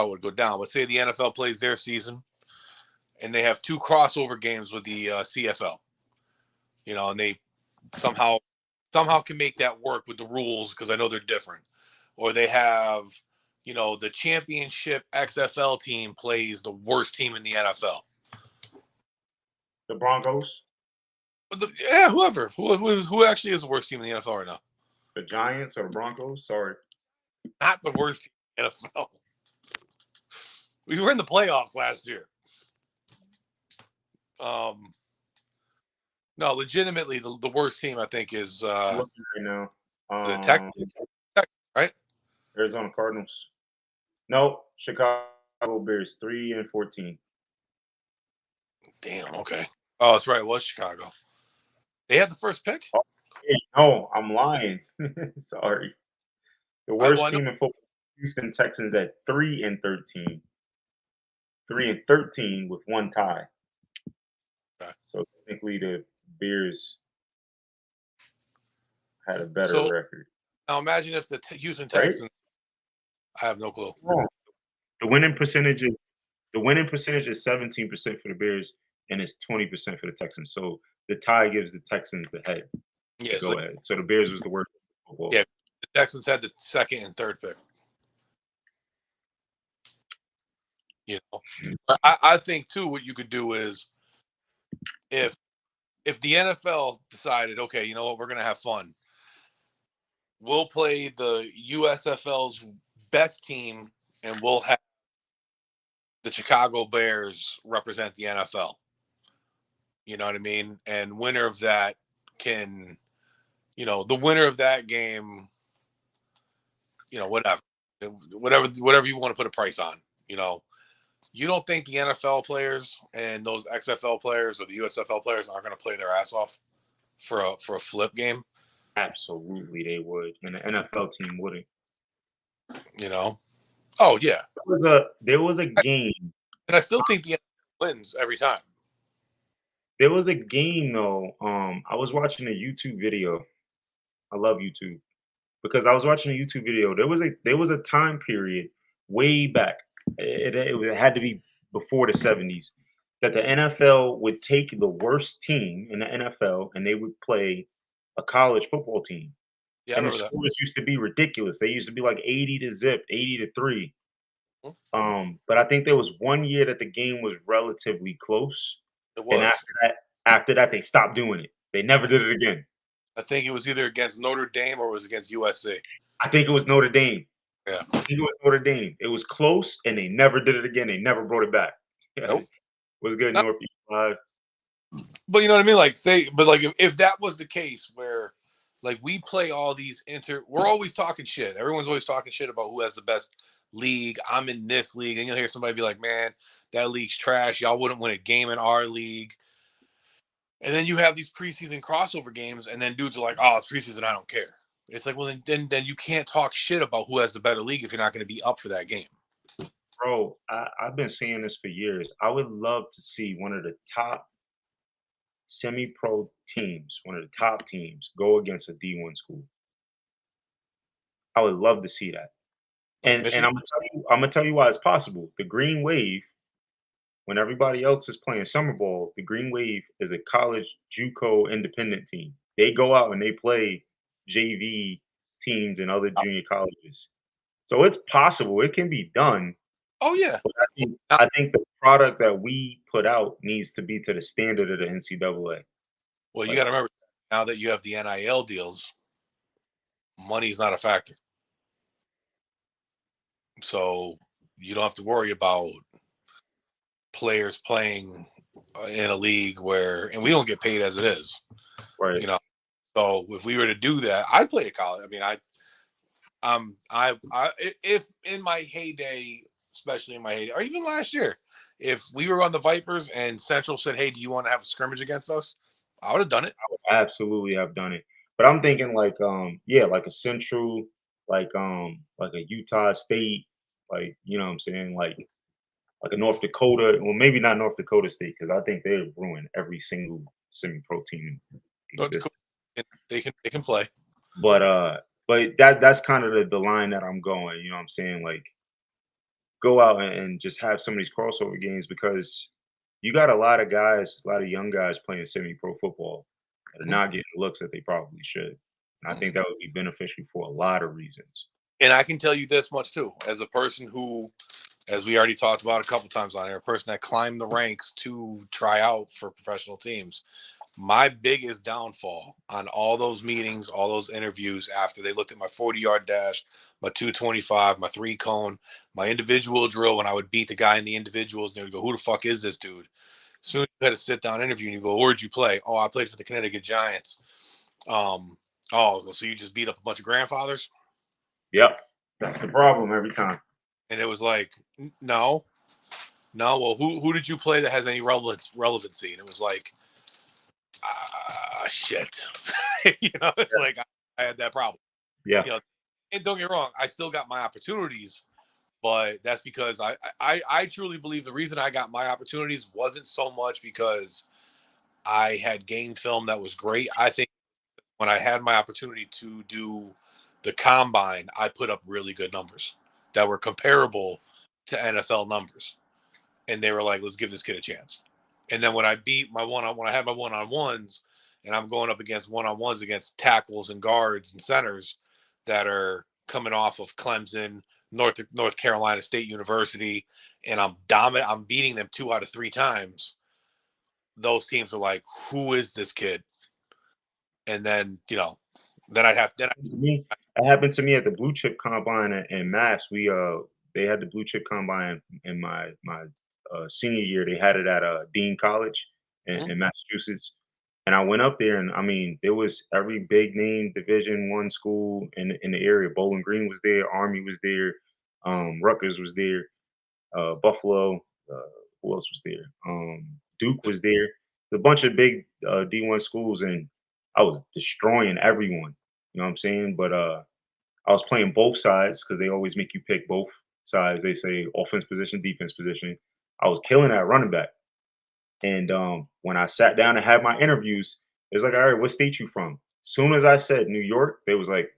it would go down. Let's say the NFL plays their season, and they have 2 crossover games with the CFL. You know, and they somehow can make that work with the rules because I know they're different. Or they have, you know, the championship XFL team plays the worst team in the NFL. The Broncos, Who actually is the worst team in the NFL right now? the Giants, or the Broncos. Sorry, Not the worst team in the NFL. We were in the playoffs last year. No, legitimately, the worst team I think is I'm looking right now. the Texans, right? Arizona Cardinals. No, Chicago Bears 3-14. Damn. Okay. Oh, that's right. It was Chicago. They had the first pick. Oh, hey, no, I'm lying. Sorry. The worst team in football, Houston Texans at 3-13. 3-13 with 1 tie. Okay. So technically, the Bears had a better record. Now imagine if the Houston Right? Texans. I have no clue. Oh. The winning percentage is 17% for the Bears, and it's 20% for the Texans. So the tie gives the Texans the head. Yeah. Go ahead. So the Bears was the worst football. Yeah. The Texans had the 2nd and 3rd pick. You know, I think too. What you could do is, if the NFL decided, okay, you know what, we're gonna have fun. We'll play the USFL's best team, and we'll have the Chicago Bears represent the NFL. You know what I mean? And winner of that can, you know, the winner of that game, you know, whatever you want to put a price on, you know. You don't think the NFL players and those XFL players or the USFL players aren't going to play their ass off for a flip game? Absolutely, they would, and the NFL team wouldn't. You know? Oh yeah. There was a game, and I still think the NFL wins every time. There was a game though. I was watching a YouTube video. I love YouTube because I was watching a YouTube video. There was a time period way back. It had to be before the 70s that the NFL would take the worst team in the NFL and they would play a college football team. Yeah, I And the remember that. scores used to be ridiculous. They used to be like 80-0, 80-3. Mhm. But I think there was one year that the game was relatively close. It was. And after that, they stopped doing it. They never did it again. I think it was either against Notre Dame or it was against USC. I think it was Notre Dame. Yeah. I think it was Notre Dame. It was close, and they never did it again. They never brought it back. Nope. Was good, No. Northeast Live. But you know what I mean? Like, if that was the case where, like, we play all these we're always talking shit. Everyone's always talking shit about who has the best league. I'm in this league. And you'll hear somebody be like, man, that league's trash. Y'all wouldn't win a game in our league. And then you have these preseason crossover games, and then dudes are like, oh, it's preseason, I don't care. It's like, well, then you can't talk shit about who has the better league if you're not going to be up for that game. Bro, I've been saying this for years. I would love to see one of the top semi-pro teams, one of the top teams, go against a D1 school. I would love to see that. And I'm gonna tell you why it's possible. The Green Wave, when everybody else is playing summer ball, the Green Wave is a college JUCO independent team. They go out and they play JV teams in other junior colleges. So it's possible. It can be done. Oh yeah. But I think the product that we put out needs to be to the standard of the NCAA. Well, you got to remember, now that you have the NIL deals, money's not a factor. So you don't have to worry about players playing in a league where, and we don't get paid as it is. Right. You know, So if we were to do that, I'd play at college. I mean, if in my heyday, especially in my heyday, or even last year, if we were on the Vipers and Central said, "Hey, do you want to have a scrimmage against us?" I would have done it. Absolutely have done it. But I'm thinking like yeah, like a Central, like a Utah State, like you know what I'm saying, like a North Dakota, well maybe not North Dakota State because I think they've ruined every single semi-pro team in North existence. Dakota, they can play. But that's kind of the line that I'm going. You know what I'm saying? Like go out and just have some of these crossover games because you got a lot of guys, a lot of young guys playing semi-pro football that are not getting the looks that they probably should. And I think that would be beneficial for a lot of reasons. And I can tell you this much too, as a person who, as we already talked about a couple times on here, a person that climbed the ranks to try out for professional teams. My biggest downfall on all those meetings, all those interviews after they looked at my 40-yard dash, my 225, my 3-cone, my individual drill, when I would beat the guy in the individuals, and they would go, "Who the fuck is this dude?" Soon you had a sit down interview and you go, "Where'd you play?" "Oh, I played for the Connecticut Giants." Oh, so you just beat up a bunch of grandfathers? Yep. That's the problem every time. And it was like, no. Well, who did you play that has any relevancy? And it was like, shit. It's like I had that problem. Yeah. And don't get me wrong, I still got my opportunities, but that's because I truly believe the reason I got my opportunities wasn't so much because I had game film that was great. I think when I had my opportunity to do the combine, I put up really good numbers that were comparable to NFL numbers. And they were like, "Let's give this kid a chance." And then when I when I had my one-on-ones and I'm going up against one-on-ones against tackles and guards and centers that are coming off of Clemson, North Carolina State University, and I'm beating them 2 out of 3 times. Those teams are like, "Who is this kid?" And then, then I'd have, To me, it happened to me at the Blue Chip Combine in Mass. They had the Blue Chip Combine in my senior year. They had it at Dean College in Massachusetts, and I went up there, and I mean, there was every big name Division I school in the area. Bowling Green was there, Army was there, Rutgers was there, Buffalo. Who else was there? Duke was there. A bunch of big D1 schools, and I was destroying everyone. You know what I'm saying? But I was playing both sides because they always make you pick both sides. They say offense position, defense position. I was killing that running back. And when I sat down and had my interviews, it was like, all right, what state you from? Soon as I said New York, they was like,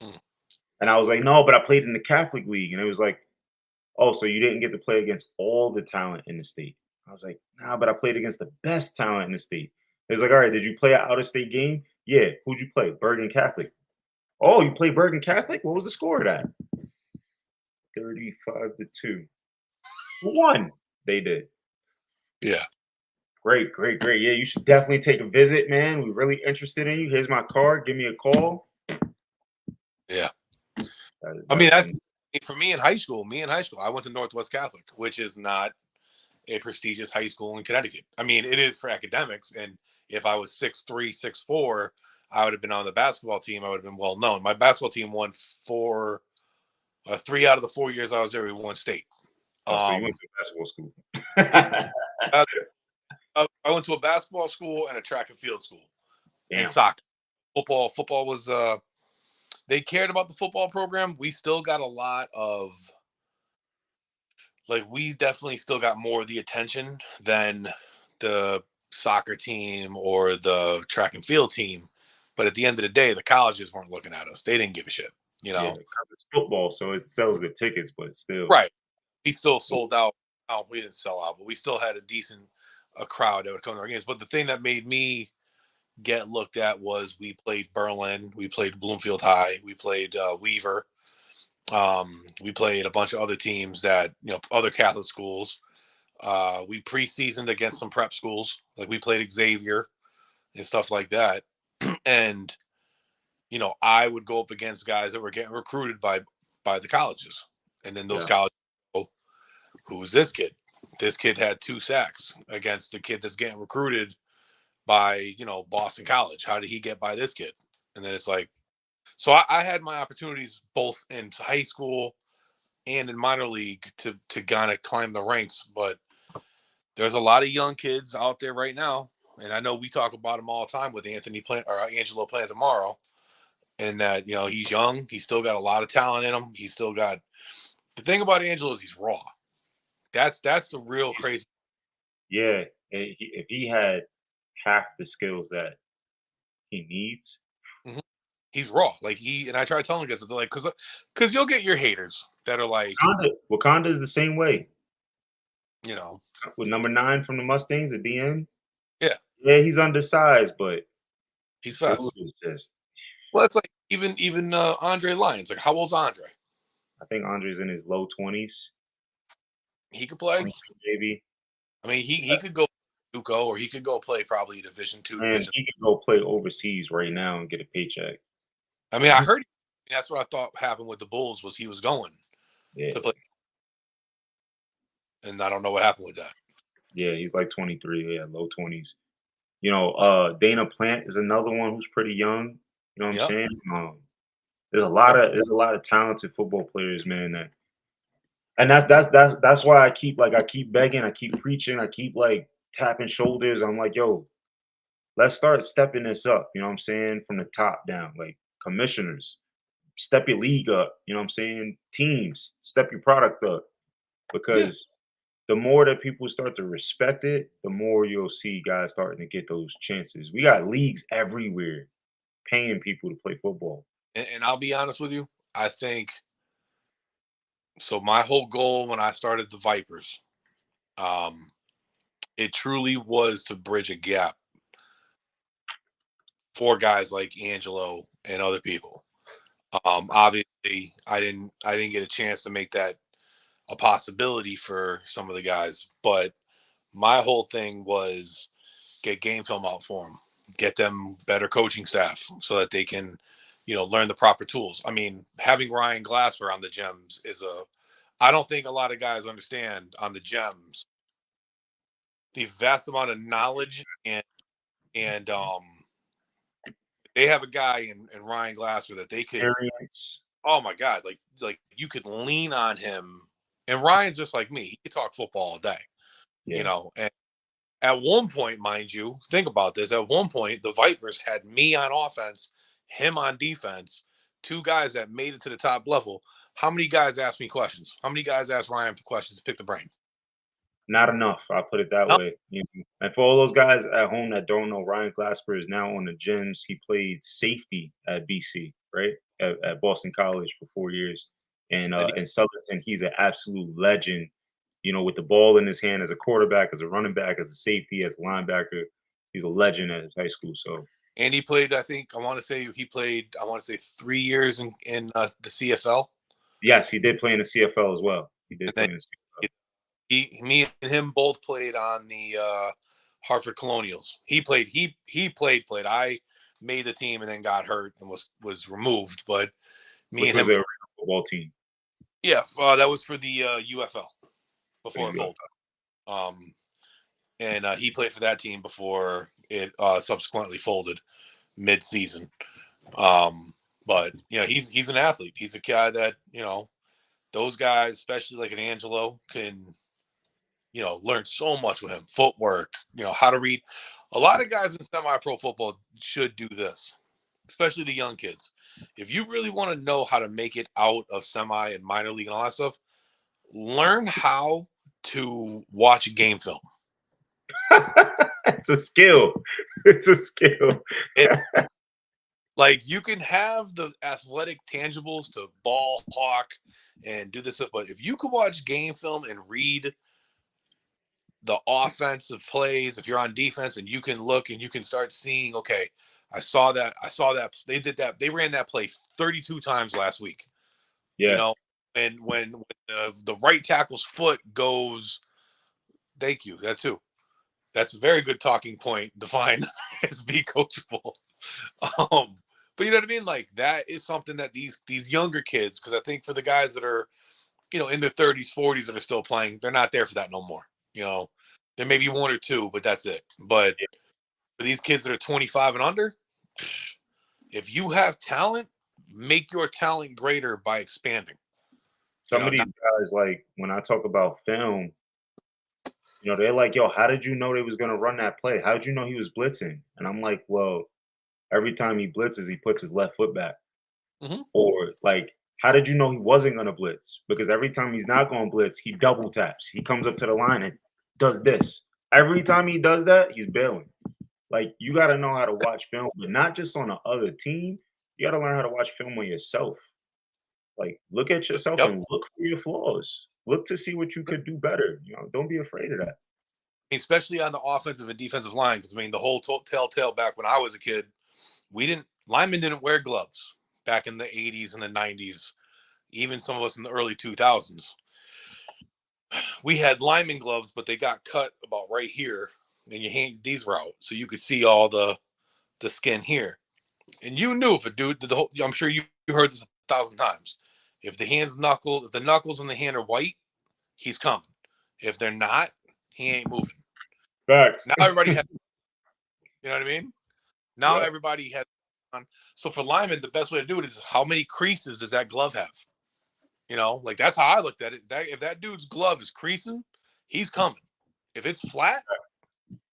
and I was like, no, but I played in the Catholic League. And it was like, oh, so you didn't get to play against all the talent in the state. I was like, nah, but I played against the best talent in the state. It was like, all right, did you play an out-of-state game? Yeah. Who'd you play? Bergen Catholic. Oh, you played Bergen Catholic? What was the score of that? 35-2. Who won? They did. yeah. Great. Yeah, you should definitely take a visit, man. We're really interested in you. Here's my card. Give me a call. Yeah. I mean, that's for me in high school. I went to Northwest Catholic, which is not a prestigious high school in Connecticut. I mean, it is for academics. And if I was 6'3", 6'4", I would have been on the basketball team. I would have been well known. My basketball team won 3 out of the 4 years I was there. We won state. So you went to basketball school. I went to a basketball school and a track and field school. Damn. And soccer. Football was they cared about the football program. We still got a lot of we definitely still got more of the attention than the soccer team or the track and field team. But at the end of the day, the colleges weren't looking at us. They didn't give a shit, Yeah, because it's football, so it sells the tickets, but still. Right. We still sold out. Oh, we didn't sell out, but we still had a crowd that would come to our games. But the thing that made me get looked at was we played Berlin, we played Bloomfield High, we played Weaver, we played a bunch of other teams that other Catholic schools. We preseasoned against some prep schools, like we played Xavier and stuff like that. And I would go up against guys that were getting recruited by the colleges, and then those colleges. Who was this kid? This kid had 2 sacks against the kid that's getting recruited by, Boston College. How did he get by this kid? And then it's like, so I had my opportunities both in high school and in minor league to kind of climb the ranks, but there's a lot of young kids out there right now, and I know we talk about him all the time with Angelo Plantamaro, and that he's young, he's still got a lot of talent in him. He's still got the thing about Angelo is he's raw. That's the real crazy. Yeah, if he had half the skills that he needs, He's raw. Like and I try telling guys that they're like, because you'll get your haters that are like, Wakanda is the same way. you know, With number 9 from the Mustangs, the DN. Yeah. Yeah, he's undersized, but he's fast. Is just. Well, it's like even Andre Lyons. Like, how old's Andre? I think Andre's in his low 20s. He could play, maybe. I mean, he could go JUCO, or he could go play probably Division II. And he could go play overseas right now and get a paycheck. I mean, I heard that's what I thought happened with the Bulls was he was going to play, and I don't know what happened with that. Yeah, he's like 23. Yeah, low 20s. Dana Plant is another one who's pretty young. You know what I'm saying? There's a lot of talented football players, man. And that's why I keep begging, I keep preaching, I keep like tapping shoulders. I'm like, yo, let's start stepping this up. You know what I'm saying? From the top down, like commissioners, step your league up. You know what I'm saying? Teams, step your product up, because the more that people start to respect it, the more you'll see guys starting to get those chances. We got leagues everywhere paying people to play football. And I'll be honest with you, I think so. My whole goal when I started the Vipers, it truly was to bridge a gap for guys like Angelo and other people. Obviously, I didn't get a chance to make that a possibility for some of the guys, but my whole thing was get game film out for them, get them better coaching staff so that they can, learn the proper tools. I mean, having Ryan Glasper on the Gems I don't think a lot of guys understand on the Gems the vast amount of knowledge and they have a guy in Ryan Glasper that they could. Experience. Oh my God, like you could lean on him. And Ryan's just like me; he could talk football all day, And at one point, mind you, think about this. At one point, the Vipers had me on offense, him on defense, 2 guys that made it to the top level. How many guys asked me questions? How many guys asked Ryan for questions to pick the brain? Not enough. I'll put it that way. And for all those guys at home that don't know, Ryan Glasper is now on the Gems. He played safety at BC, right? At Boston College for 4 years. And in Southern, he's an absolute legend, with the ball in his hand as a quarterback, as a running back, as a safety, as a linebacker. He's a legend at his high school. So. And he played, I want to say 3 years in the CFL. Yes, he did play in the CFL as well. He did play in the CFL. Me and him both played on the Hartford Colonials. He played. I made the team and then got hurt and was removed. But me and him was a football team. Yeah, that was for the UFL before it folded. And he played for that team before it subsequently folded mid-season. But he's an athlete. He's a guy that those guys, especially like an Angelo, can learn so much with him. Footwork, how to read. A lot of guys in semi-pro football should do this, especially the young kids. If you really want to know how to make it out of semi and minor league and all that stuff, learn how to watch game film. It's a skill. It's a skill. Like, you can have the athletic tangibles to ball hawk and do this stuff, but if you could watch game film and read the offensive plays, if you're on defense and you can look and you can start seeing, okay, I saw that they did that, they ran that play 32 times last week. Yeah. And when the right tackle's foot goes, thank you, that too. That's a very good talking point, defined as be coachable. But you know what I mean? Like, that is something that these younger kids, because I think for the guys that are, in their 30s, 40s that are still playing, they're not there for that no more. There may be 1 or 2, but that's it. But For these kids that are 25 and under, if you have talent, make your talent greater by expanding. Some of these guys, like when I talk about film, they're like, "Yo, how did you know they was gonna run that play? How did you know he was blitzing?" And I'm like, "Well, every time he blitzes, he puts his left foot back." Mhm. Or like, "How did you know he wasn't gonna blitz?" Because every time he's not going to blitz, he double taps. He comes up to the line and does this. Every time he does that, he's bailing. Like, you got to know how to watch film, but not just on the other team. You got to learn how to watch film on yourself. Like, look at yourself Yep. and look for your flaws. Look to see what you could do better. Don't be afraid of that. Especially on the offensive and defensive line, because the whole telltale back when I was a kid, linemen didn't wear gloves back in the 80s and the 90s, even some of us in the early 2000s. We had lineman gloves, but they got cut about right here, and your hand, these were out, so you could see all the skin here. And you knew if a dude, I'm sure you heard this 1,000 times. If the knuckles in the hand are white, he's coming. If they're not, he ain't moving. Facts. Now everybody has, you know what I mean? Now Yep. everybody has. So for linemen, the best way to do it is how many creases does that glove have? Like that's how I looked at it. If that dude's glove is creasing, he's coming. If it's flat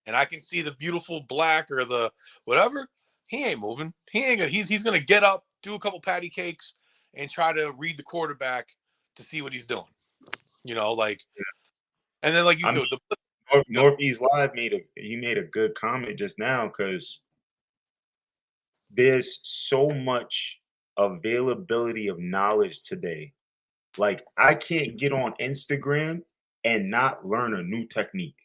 and I can see the beautiful black or the whatever, he ain't moving. He ain't gonna. He's gonna get up, do a couple patty cakes, and try to read the quarterback to see what he's doing. And then like you said, Northeast Live made a good comment just now because there's so much availability of knowledge today. Like, I can't get on Instagram and not learn a new technique.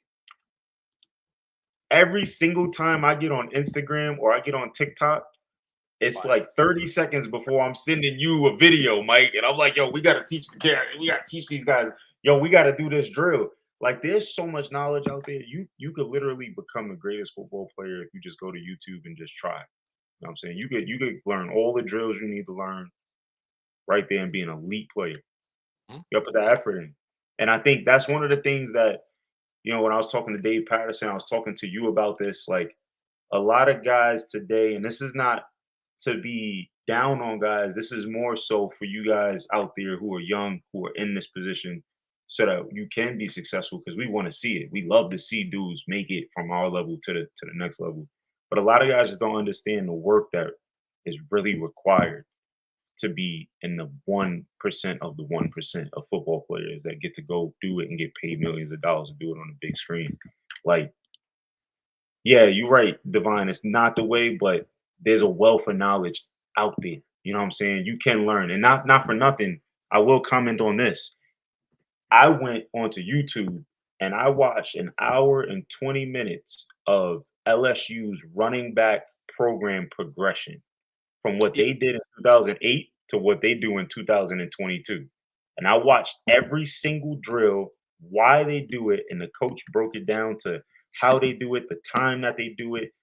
Every single time I get on Instagram or I get on TikTok, it's like 30 seconds before I'm sending you a video, Mike. And I'm like, yo, we got to teach these guys. Yo, we got to do this drill. Like, there's so much knowledge out there. You could literally become the greatest football player if you just go to YouTube and just try. You know what I'm saying? You could learn all the drills you need to learn right there and be an elite player. You gotta put that effort in. And I think that's one of the things that, when I was talking to Dave Patterson, I was talking to you about this. Like, a lot of guys today, and this is not to be down on guys, this is more so for you guys out there who are young, who are in this position, so that you can be successful because we want to see it. We love to see dudes make it from our level to the next level. But a lot of guys just don't understand the work that is really required to be in the 1% of the 1% of football players that get to go do it and get paid millions of dollars to do it on a big screen. Like, yeah, you're right, Divine. It's not the way, but there's a wealth of knowledge out there. You know what I'm saying? You can learn. And not for nothing, I will comment on this. I went onto YouTube and I watched an hour and 20 minutes of LSU's running back program progression from what they did in 2008 to what they do in 2022. And I watched every single drill, why they do it, and the coach broke it down to how they do it, the time that they do it,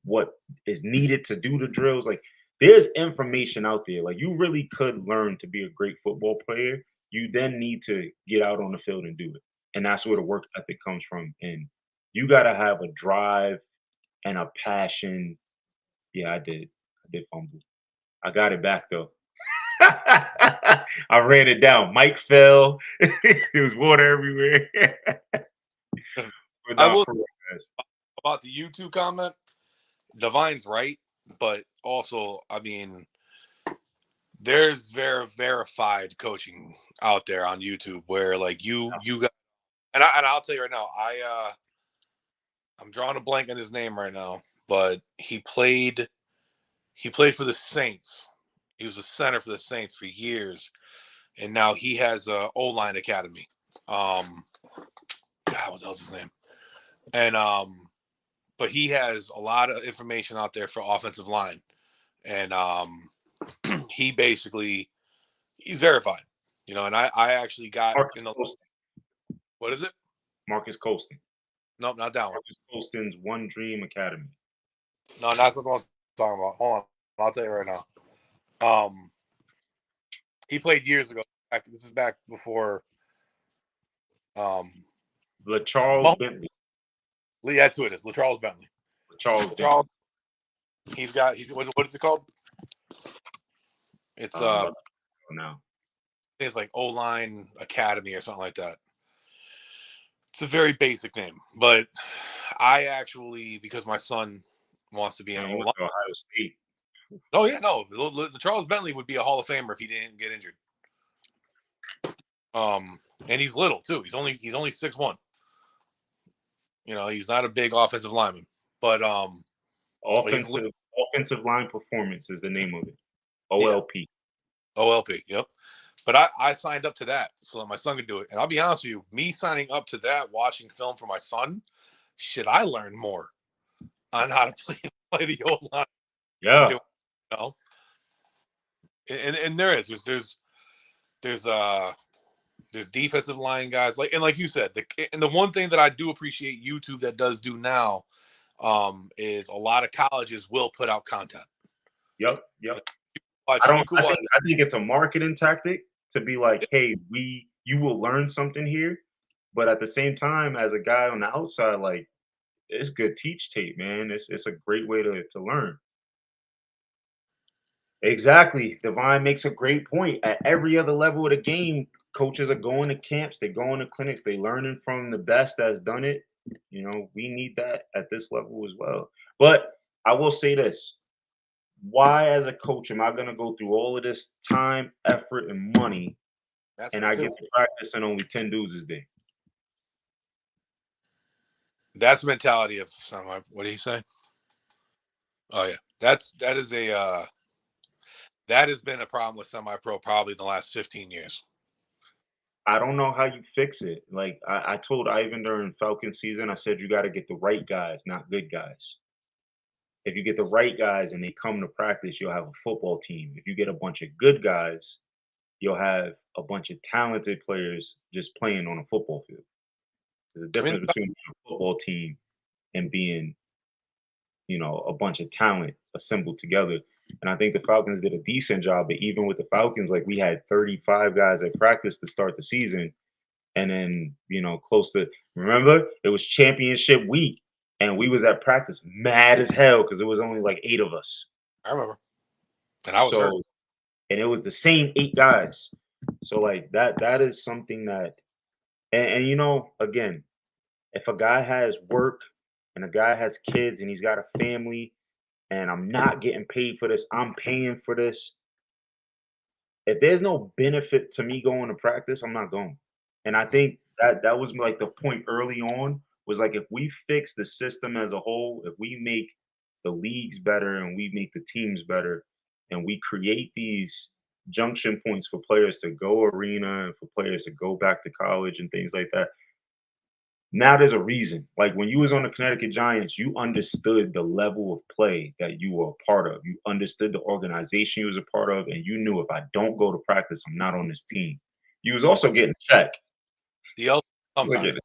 what is needed to do the drills. Like, there's information out there. Like, you really could learn to be a great football player. You then need to get out on the field and do it. And that's where the work ethic comes from. And you got to have a drive and a passion. Yeah, I did fumble. I got it back though. I ran it down. Mike fell. There was water everywhere. I will about the YouTube comment. Divine's right, but also, there's verified coaching out there on YouTube where like you got, and I'll tell you right now, I'm drawing a blank on his name right now, but he played for the Saints. He was a center for the Saints for years, and now he has a O-line academy. God, what else is his name? And but he has a lot of information out there for offensive line, and he's verified, And I actually got what is it? Marcus Colston. Nope, not that one. Marcus Colston's One Dream Academy. No, that's what I'm talking about. Hold on, I'll tell you right now. He played years ago. This is back before. LaCharles Bentley. That's who it is. LaCharles Bentley. Charles. He's what is it called? It's no. It's like O-line Academy or something like that. It's a very basic name, but I actually, because my son wants to be an O-line. Ohio State. Oh yeah, no, the Charles Bentley would be a Hall of Famer if he didn't get injured. And he's little too. He's only 6'1". You know, he's not a big offensive lineman, but offensive line performance is the name of it. OLP. Yeah. OLP. Yep. But I signed up to that so that my son could do it. And I'll be honest with you, me signing up to that, watching film for my son, shit, I learned more on how to play the old line. Yeah. You know? And there's defensive line guys like you said, the one thing that I do appreciate YouTube that does do now is a lot of colleges will put out content. Yep. I think it's a marketing tactic to be like, hey, you will learn something here, but at the same time, as a guy on the outside, like, it's good teach tape, man. It's a great way to learn. Exactly. Divine makes a great point. At every other level of the game, coaches are going to camps, they're going to clinics, they're learning from the best that's done it. You know, we need that at this level as well. But I will say this. Why, as a coach, am I going to go through all of this time, effort, and money, and I get to practice and only 10 dudes is there? That's the mentality of some. What do you say? Oh yeah, that has been a problem with semi-pro probably in the last 15 years. I don't know how you fix it. Like I told Ivan during Falcon season, I said you got to get the right guys, not good guys. If you get the right guys and they come to practice, you'll have a football team. If you get a bunch of good guys, you'll have a bunch of talented players just playing on a football field. There's a difference between a football team and being, a bunch of talent assembled together. And I think the Falcons did a decent job. But even with the Falcons, like, we had 35 guys at practice to start the season. And then, close to, remember, it was championship week. And we was at practice mad as hell because it was only like 8 of us. I remember. And I was hurt. And it was the same 8 guys. So like that is something that, and again, if a guy has work and a guy has kids and he's got a family and I'm not getting paid for this, I'm paying for this. If there's no benefit to me going to practice, I'm not going. And I think that was like the point early on, was like, if we fix the system as a whole, if we make the leagues better and we make the teams better and we create these junction points for players to go arena and for players to go back to college and things like that. Now there's a reason. Like, when you was on the Connecticut Giants, you understood the level of play that you were a part of. You understood the organization you was a part of, and you knew, if I don't go to practice, I'm not on this team. You was also getting checked. Sometimes.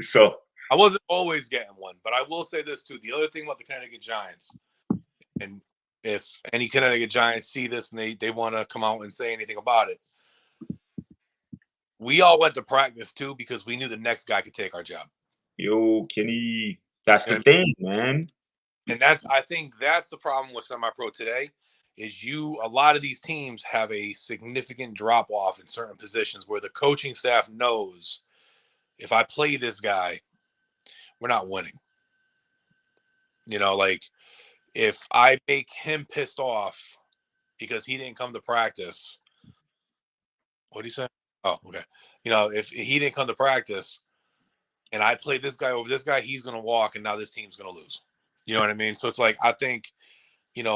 So I wasn't always getting one, but I will say this too. The other thing about the Connecticut Giants, and if any Connecticut Giants see this and they want to come out and say anything about it, we all went to practice too because we knew the next guy could take our job. Yo, Kenny, that's the thing, man. And I think that's the problem with semi-pro today, is a lot of these teams have a significant drop off in certain positions where the coaching staff knows, if I play this guy, we're not winning. Like, if I make him pissed off because he didn't come to practice, what do you say? Oh, okay. If he didn't come to practice and I play this guy over this guy, he's going to walk and now this team's going to lose. You know what I mean? So it's like, I think, and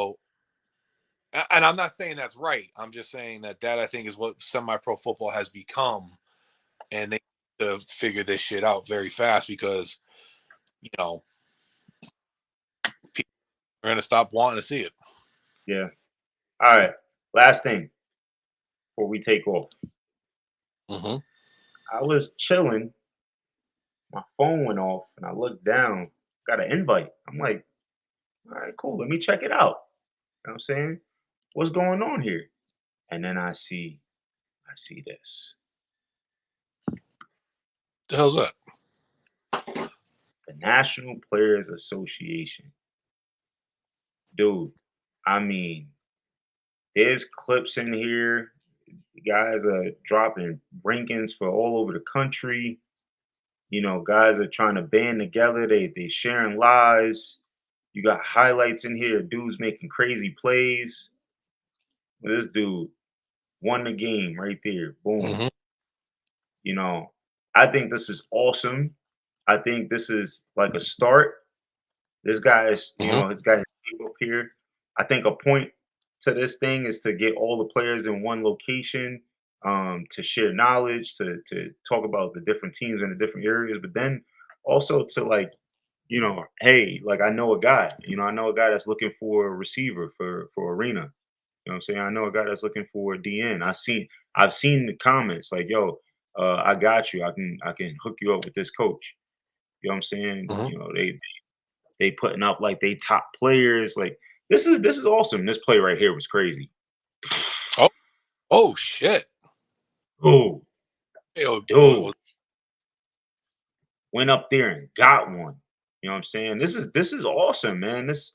I'm not saying that's right. I'm just saying that I think is what semi-pro football has become. And they need to figure this shit out very fast because, people are going to stop wanting to see it. Yeah. All right. Last thing before we take off. Mm-hmm. I was chilling. My phone went off and I looked down, got an invite. I'm like, all right, cool. Let me check it out. You know what I'm saying? What's going on here? And then I see this. The hell's that? The National Players Association. Dude, I mean, there's clips in here. Guys are dropping rankings for all over the country. You know, guys are trying to band together. They sharing lives. You got highlights in here. Dudes making crazy plays. This dude won the game right there. Boom. Mhm. You know, I think this is awesome. I think this is like a start. This guy is, Mhm. his guy is tape up here. I think a point to this thing is to get all the players in one location, to share knowledge, to talk about the different teams in the different areas, but then also to like, hey, like I know a guy that's looking for a receiver for arena. You know what I'm saying? I know a guy that's looking for a DN. I've seen the comments like, yo, I got you. I can hook you up with this coach. You know what I'm saying? Mhm. They putting up like they top players. Like this is awesome. This play right here was crazy. Oh, oh shit. Oh, Hey, dude, went up there and got one. You know what I'm saying? This is awesome, man. This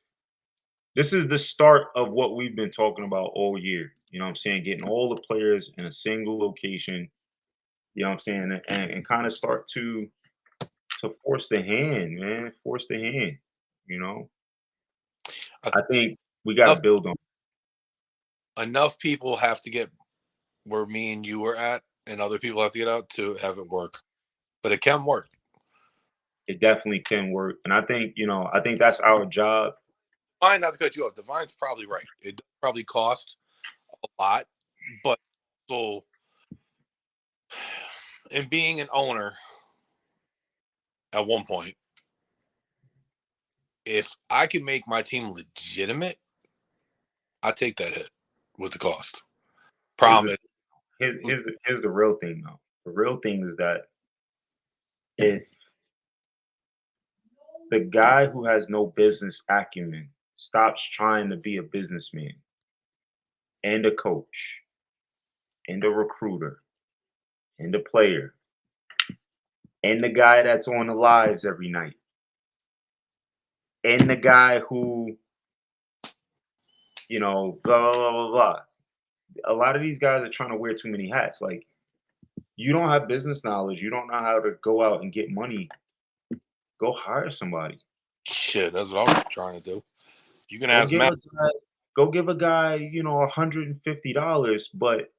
is the start of what we've been talking about all year. You know what I'm saying? Getting all the players in a single location. You know what I'm saying? And kind of start to force the hand, man. Force the hand. You know, I think we got to enough, build on. enough people have to get where me and you were at, and other people have to get out to have it work. But it can work. It definitely can work, and I think that's our job. Fine, not to cut you off. Divine's probably right. It probably cost a lot, but so in being an owner at one point, if I can make my team legitimate, I take that hit with the cost. Here's the Problem here's the real thing though. The real thing is that if the guy who has no business acumen stops trying to be a businessman and a coach and a recruiter and a player and the guy that's on the lives every night and the guy who, blah, blah, blah, blah, blah. A lot of these guys are trying to wear too many hats. Like, you don't have business knowledge. You don't know how to go out and get money. Go hire somebody. shit, that's what I'm trying to do. You can Go ask give Matt. a guy, go give a guy, $150, but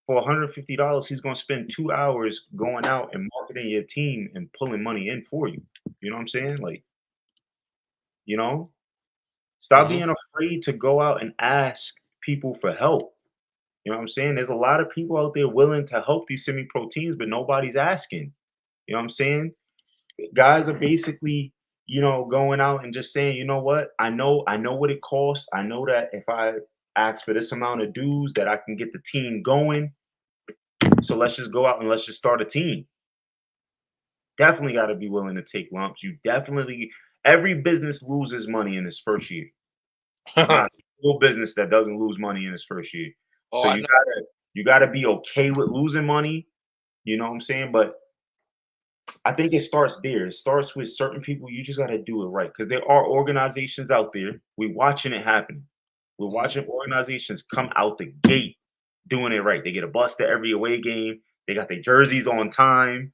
for $150, he's gonna spend 2 hours going out and marketing your team and pulling money in for you. You know what I'm saying? Like, you know, stop Mhm. being afraid to go out and ask people for help. You know what I'm saying? There's a lot of people out there willing to help these semi-pro teams, but nobody's asking. You know what I'm saying? Guys are basically, going out and just saying, you know what? I know what it costs. I know that if I ask for this amount of dues that I can get the team going. So let's just go out and let's just start a team. Definitely got to be willing to take lumps. Every business loses money in its first year. There's not a single business that doesn't lose money in its first year. Oh, So I you know. gotta be okay with losing money. You know what I'm saying? But I think it starts there. It starts with certain people. You just gotta do it right because there are organizations out there. We're watching it happen. We're Mhm. watching organizations come out the gate doing it right. They get a bus to every away game. They got their jerseys on time.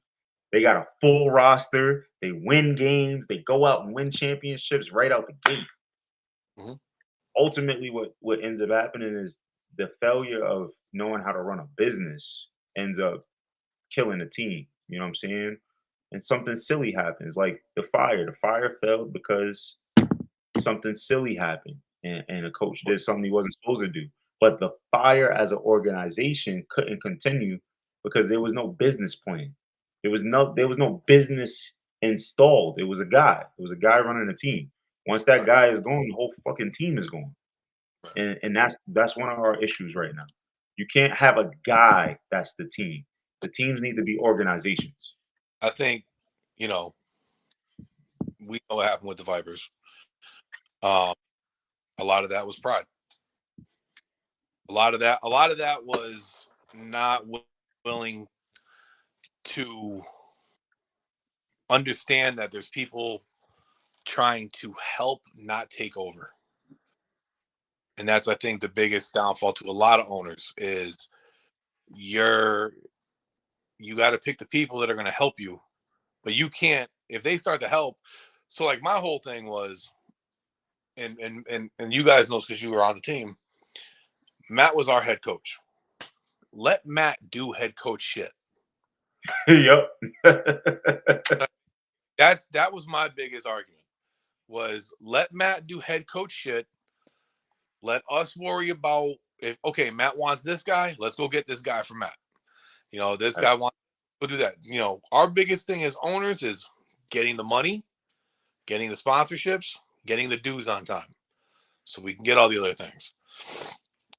They got a full roster. They win games. They go out and win championships right out the gate. Mhm. Ultimately, what ends up happening is the failure of knowing how to run a business ends up killing a team. You know what I'm saying? And something silly happens, like the fire. The fire failed because something silly happened, and a coach did something he wasn't supposed to do. But the fire as an organization couldn't continue because there was no business plan. There was no business installed. It was a guy. It was a guy running a team. Once that Right, guy is gone, the whole fucking team is gone. right. And that's one of our issues right now. You can't have a guy that's the team. The teams need to be organizations. I think, you know, we know what happened with the Vipers. Um, a lot of that was pride. A lot of that was not willing to understand that there's people trying to help, not take over. And that's, I think, the biggest downfall to a lot of owners is you got to pick the people that are going to help you, but you can't if they start to help. So like my whole thing was, and you guys know because you were on the team. Matt was our head coach. Let Matt do head coach shit. Yep. That was my biggest argument. Was let Matt do head coach shit. Let us worry about if okay, Matt wants this guy. Let's go get this guy for Matt. This guy wants to do that. Our biggest thing as owners is getting the money, getting the sponsorships, getting the dues on time, so we can get all the other things.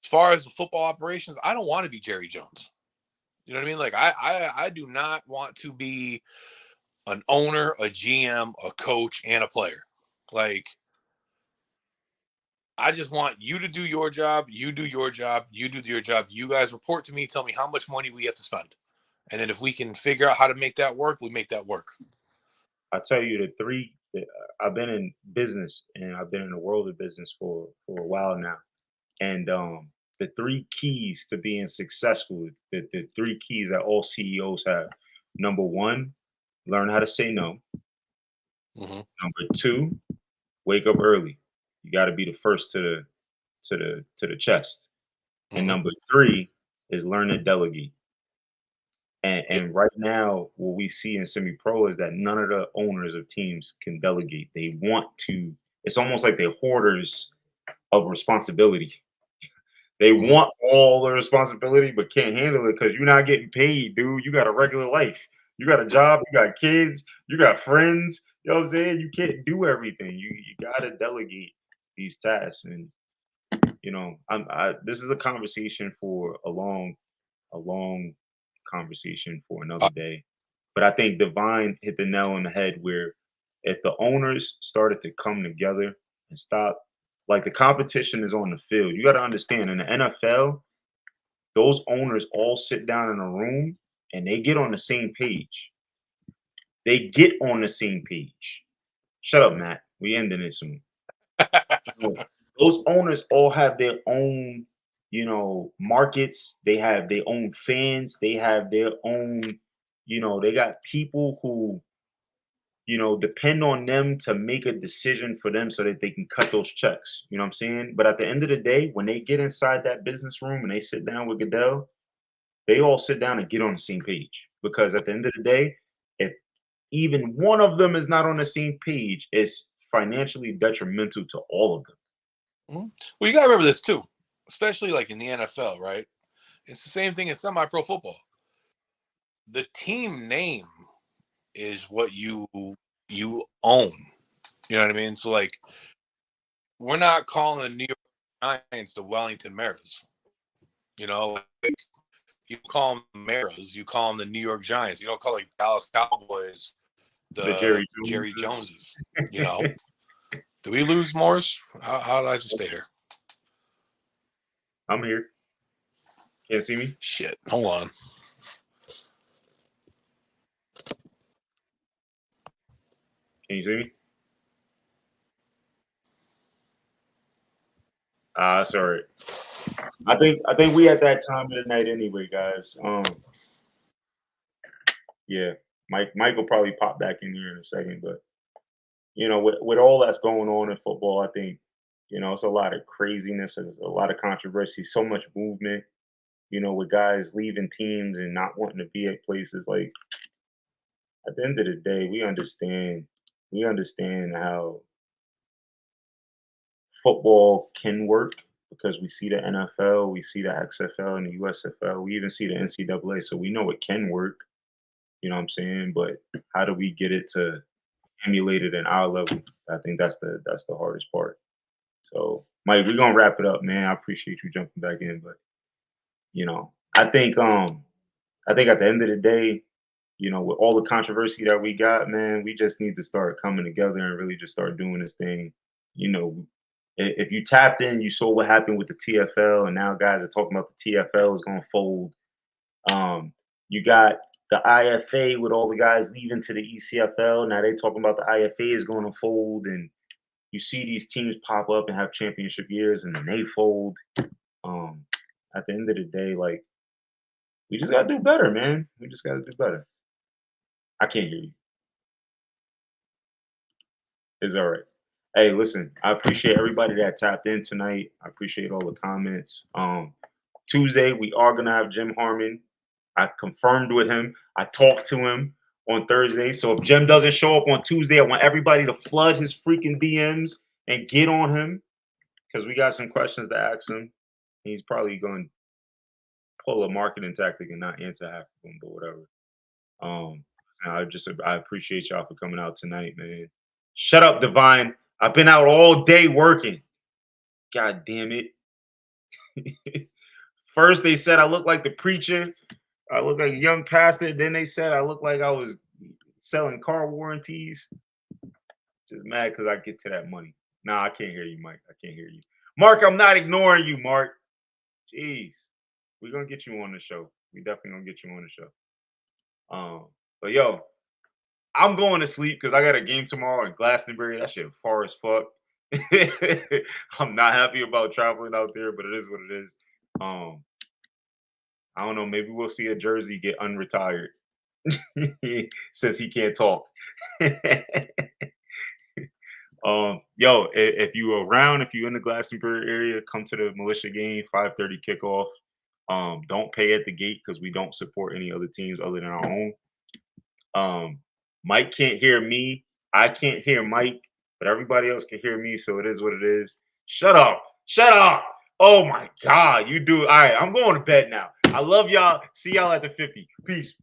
As far as the football operations, I don't want to be Jerry Jones. You know what I mean? Like I do not want to be an owner, a GM, a coach, and a player. Like I just want you to do your job, you do your job, you do your job. You guys report to me, tell me how much money we have to spend. And then if we can figure out how to make that work, we make that work. I tell you the three. I've been in business and I've been in the world of business for a while now, and the three keys to being successful, the three keys that all CEOs have. Number one, learn how to say no. Mm-hmm. Number two, wake up early. You got to be the first to the chest. And Mm-hmm. number three is learn to delegate. And right now, what we see in semi-pro is that none of the owners of teams can delegate. They want to. It's almost like they're hoarders of responsibility. They Mm-hmm. want all the responsibility, but can't handle it because you're not getting paid, dude. You got a regular life. You got a job. You got kids. You got friends. You know what I'm saying? You can't do everything. You got to delegate these tasks. And this is a conversation for a long conversation for another day. But I think Divine hit the nail on the head where if the owners started to come together and stop, like the competition is on the field. You got to understand in the NFL, those owners all sit down in a room and they get on the same page. They get on the same page. Shut up, Matt. We ending it soon. Those owners all have their own, markets. They have their own fans. They have their own, they got people who, depend on them to make a decision for them so that they can cut those checks. You know what I'm saying? But at the end of the day, when they get inside that business room and they sit down with Goodell, they all sit down and get on the same page. Because at the end of the day, if even one of them is not on the same page, it's financially detrimental to all of them. Mm-hmm. Well, you got to remember this too, especially like in the NFL, right? It's the same thing in semi-pro football. The team name is what you own. You know what I mean? So like, we're not calling the New York Giants the Wellington Maras. Like you call them Maras, you call them the New York Giants. You don't call like Dallas Cowboys the Jerry Joneses. Do we lose Morris? How did I just stay here? I'm here. Can't see me? Shit. Hold on. Can you see me? That's all right. I think we at that time of the night anyway, guys. Yeah. Mike will probably pop back in here in a second, but with all that's going on in football, I think, it's a lot of craziness, there's a lot of controversy, so much movement, with guys leaving teams and not wanting to be at places. Like at the end of the day, we understand how football can work because we see the NFL, we see the XFL and the USFL, we even see the NCAA, so we know it can work. You know what I'm saying? But how do we get it to emulate it in our level? I think that's the hardest part. So, Mike, we're gonna wrap it up, man. I appreciate you jumping back in, but I think at the end of the day, with all the controversy that we got, man, we just need to start coming together and really just start doing this thing. If you tapped in, you saw what happened with the TFL, and now guys are talking about the TFL is gonna fold. You got the IFA with all the guys leaving to the ECFL. Now they talking about the IFA is going to fold, and you see these teams pop up and have championship years, and then they fold. At the end of the day, like, we just gotta do better, man. We just gotta do better. I can't hear you. It's all right. Hey, listen, I appreciate everybody that tapped in tonight. I appreciate all the comments. Tuesday, we are gonna have Jim Harmon. I confirmed with him. I talked to him on Thursday. So if Jim doesn't show up on Tuesday, I want everybody to flood his freaking DMs and get on him because we got some questions to ask him. He's probably going to pull a marketing tactic and not answer half of them, but whatever. I appreciate y'all for coming out tonight, man. Shut up, Divine. I've been out all day working. God damn it. First they said I look like the preacher. I look like a young pastor. Then they said I look like I was selling car warranties. Just mad because I get to that money. Nah, I can't hear you, Mike. I can't hear you. Mark, I'm not ignoring you, Mark. Jeez. We're going to get you on the show. We definitely going to get you on the show. But yo, I'm going to sleep because I got a game tomorrow in Glastonbury. That shit far as fuck. I'm not happy about traveling out there, but it is what it is. I don't know. Maybe we'll see a Jersey get unretired since he can't talk. Yo, if you around, if you're in the Glastonbury area, come to the Militia game, 5:30 kickoff. Don't pay at the gate because we don't support any other teams other than our own. Mike can't hear me. I can't hear Mike, but everybody else can hear me, so it is what it is. Shut up. Shut up. Oh my God, you do. All right, I'm going to bed now. I love y'all. See y'all at the 50. Peace.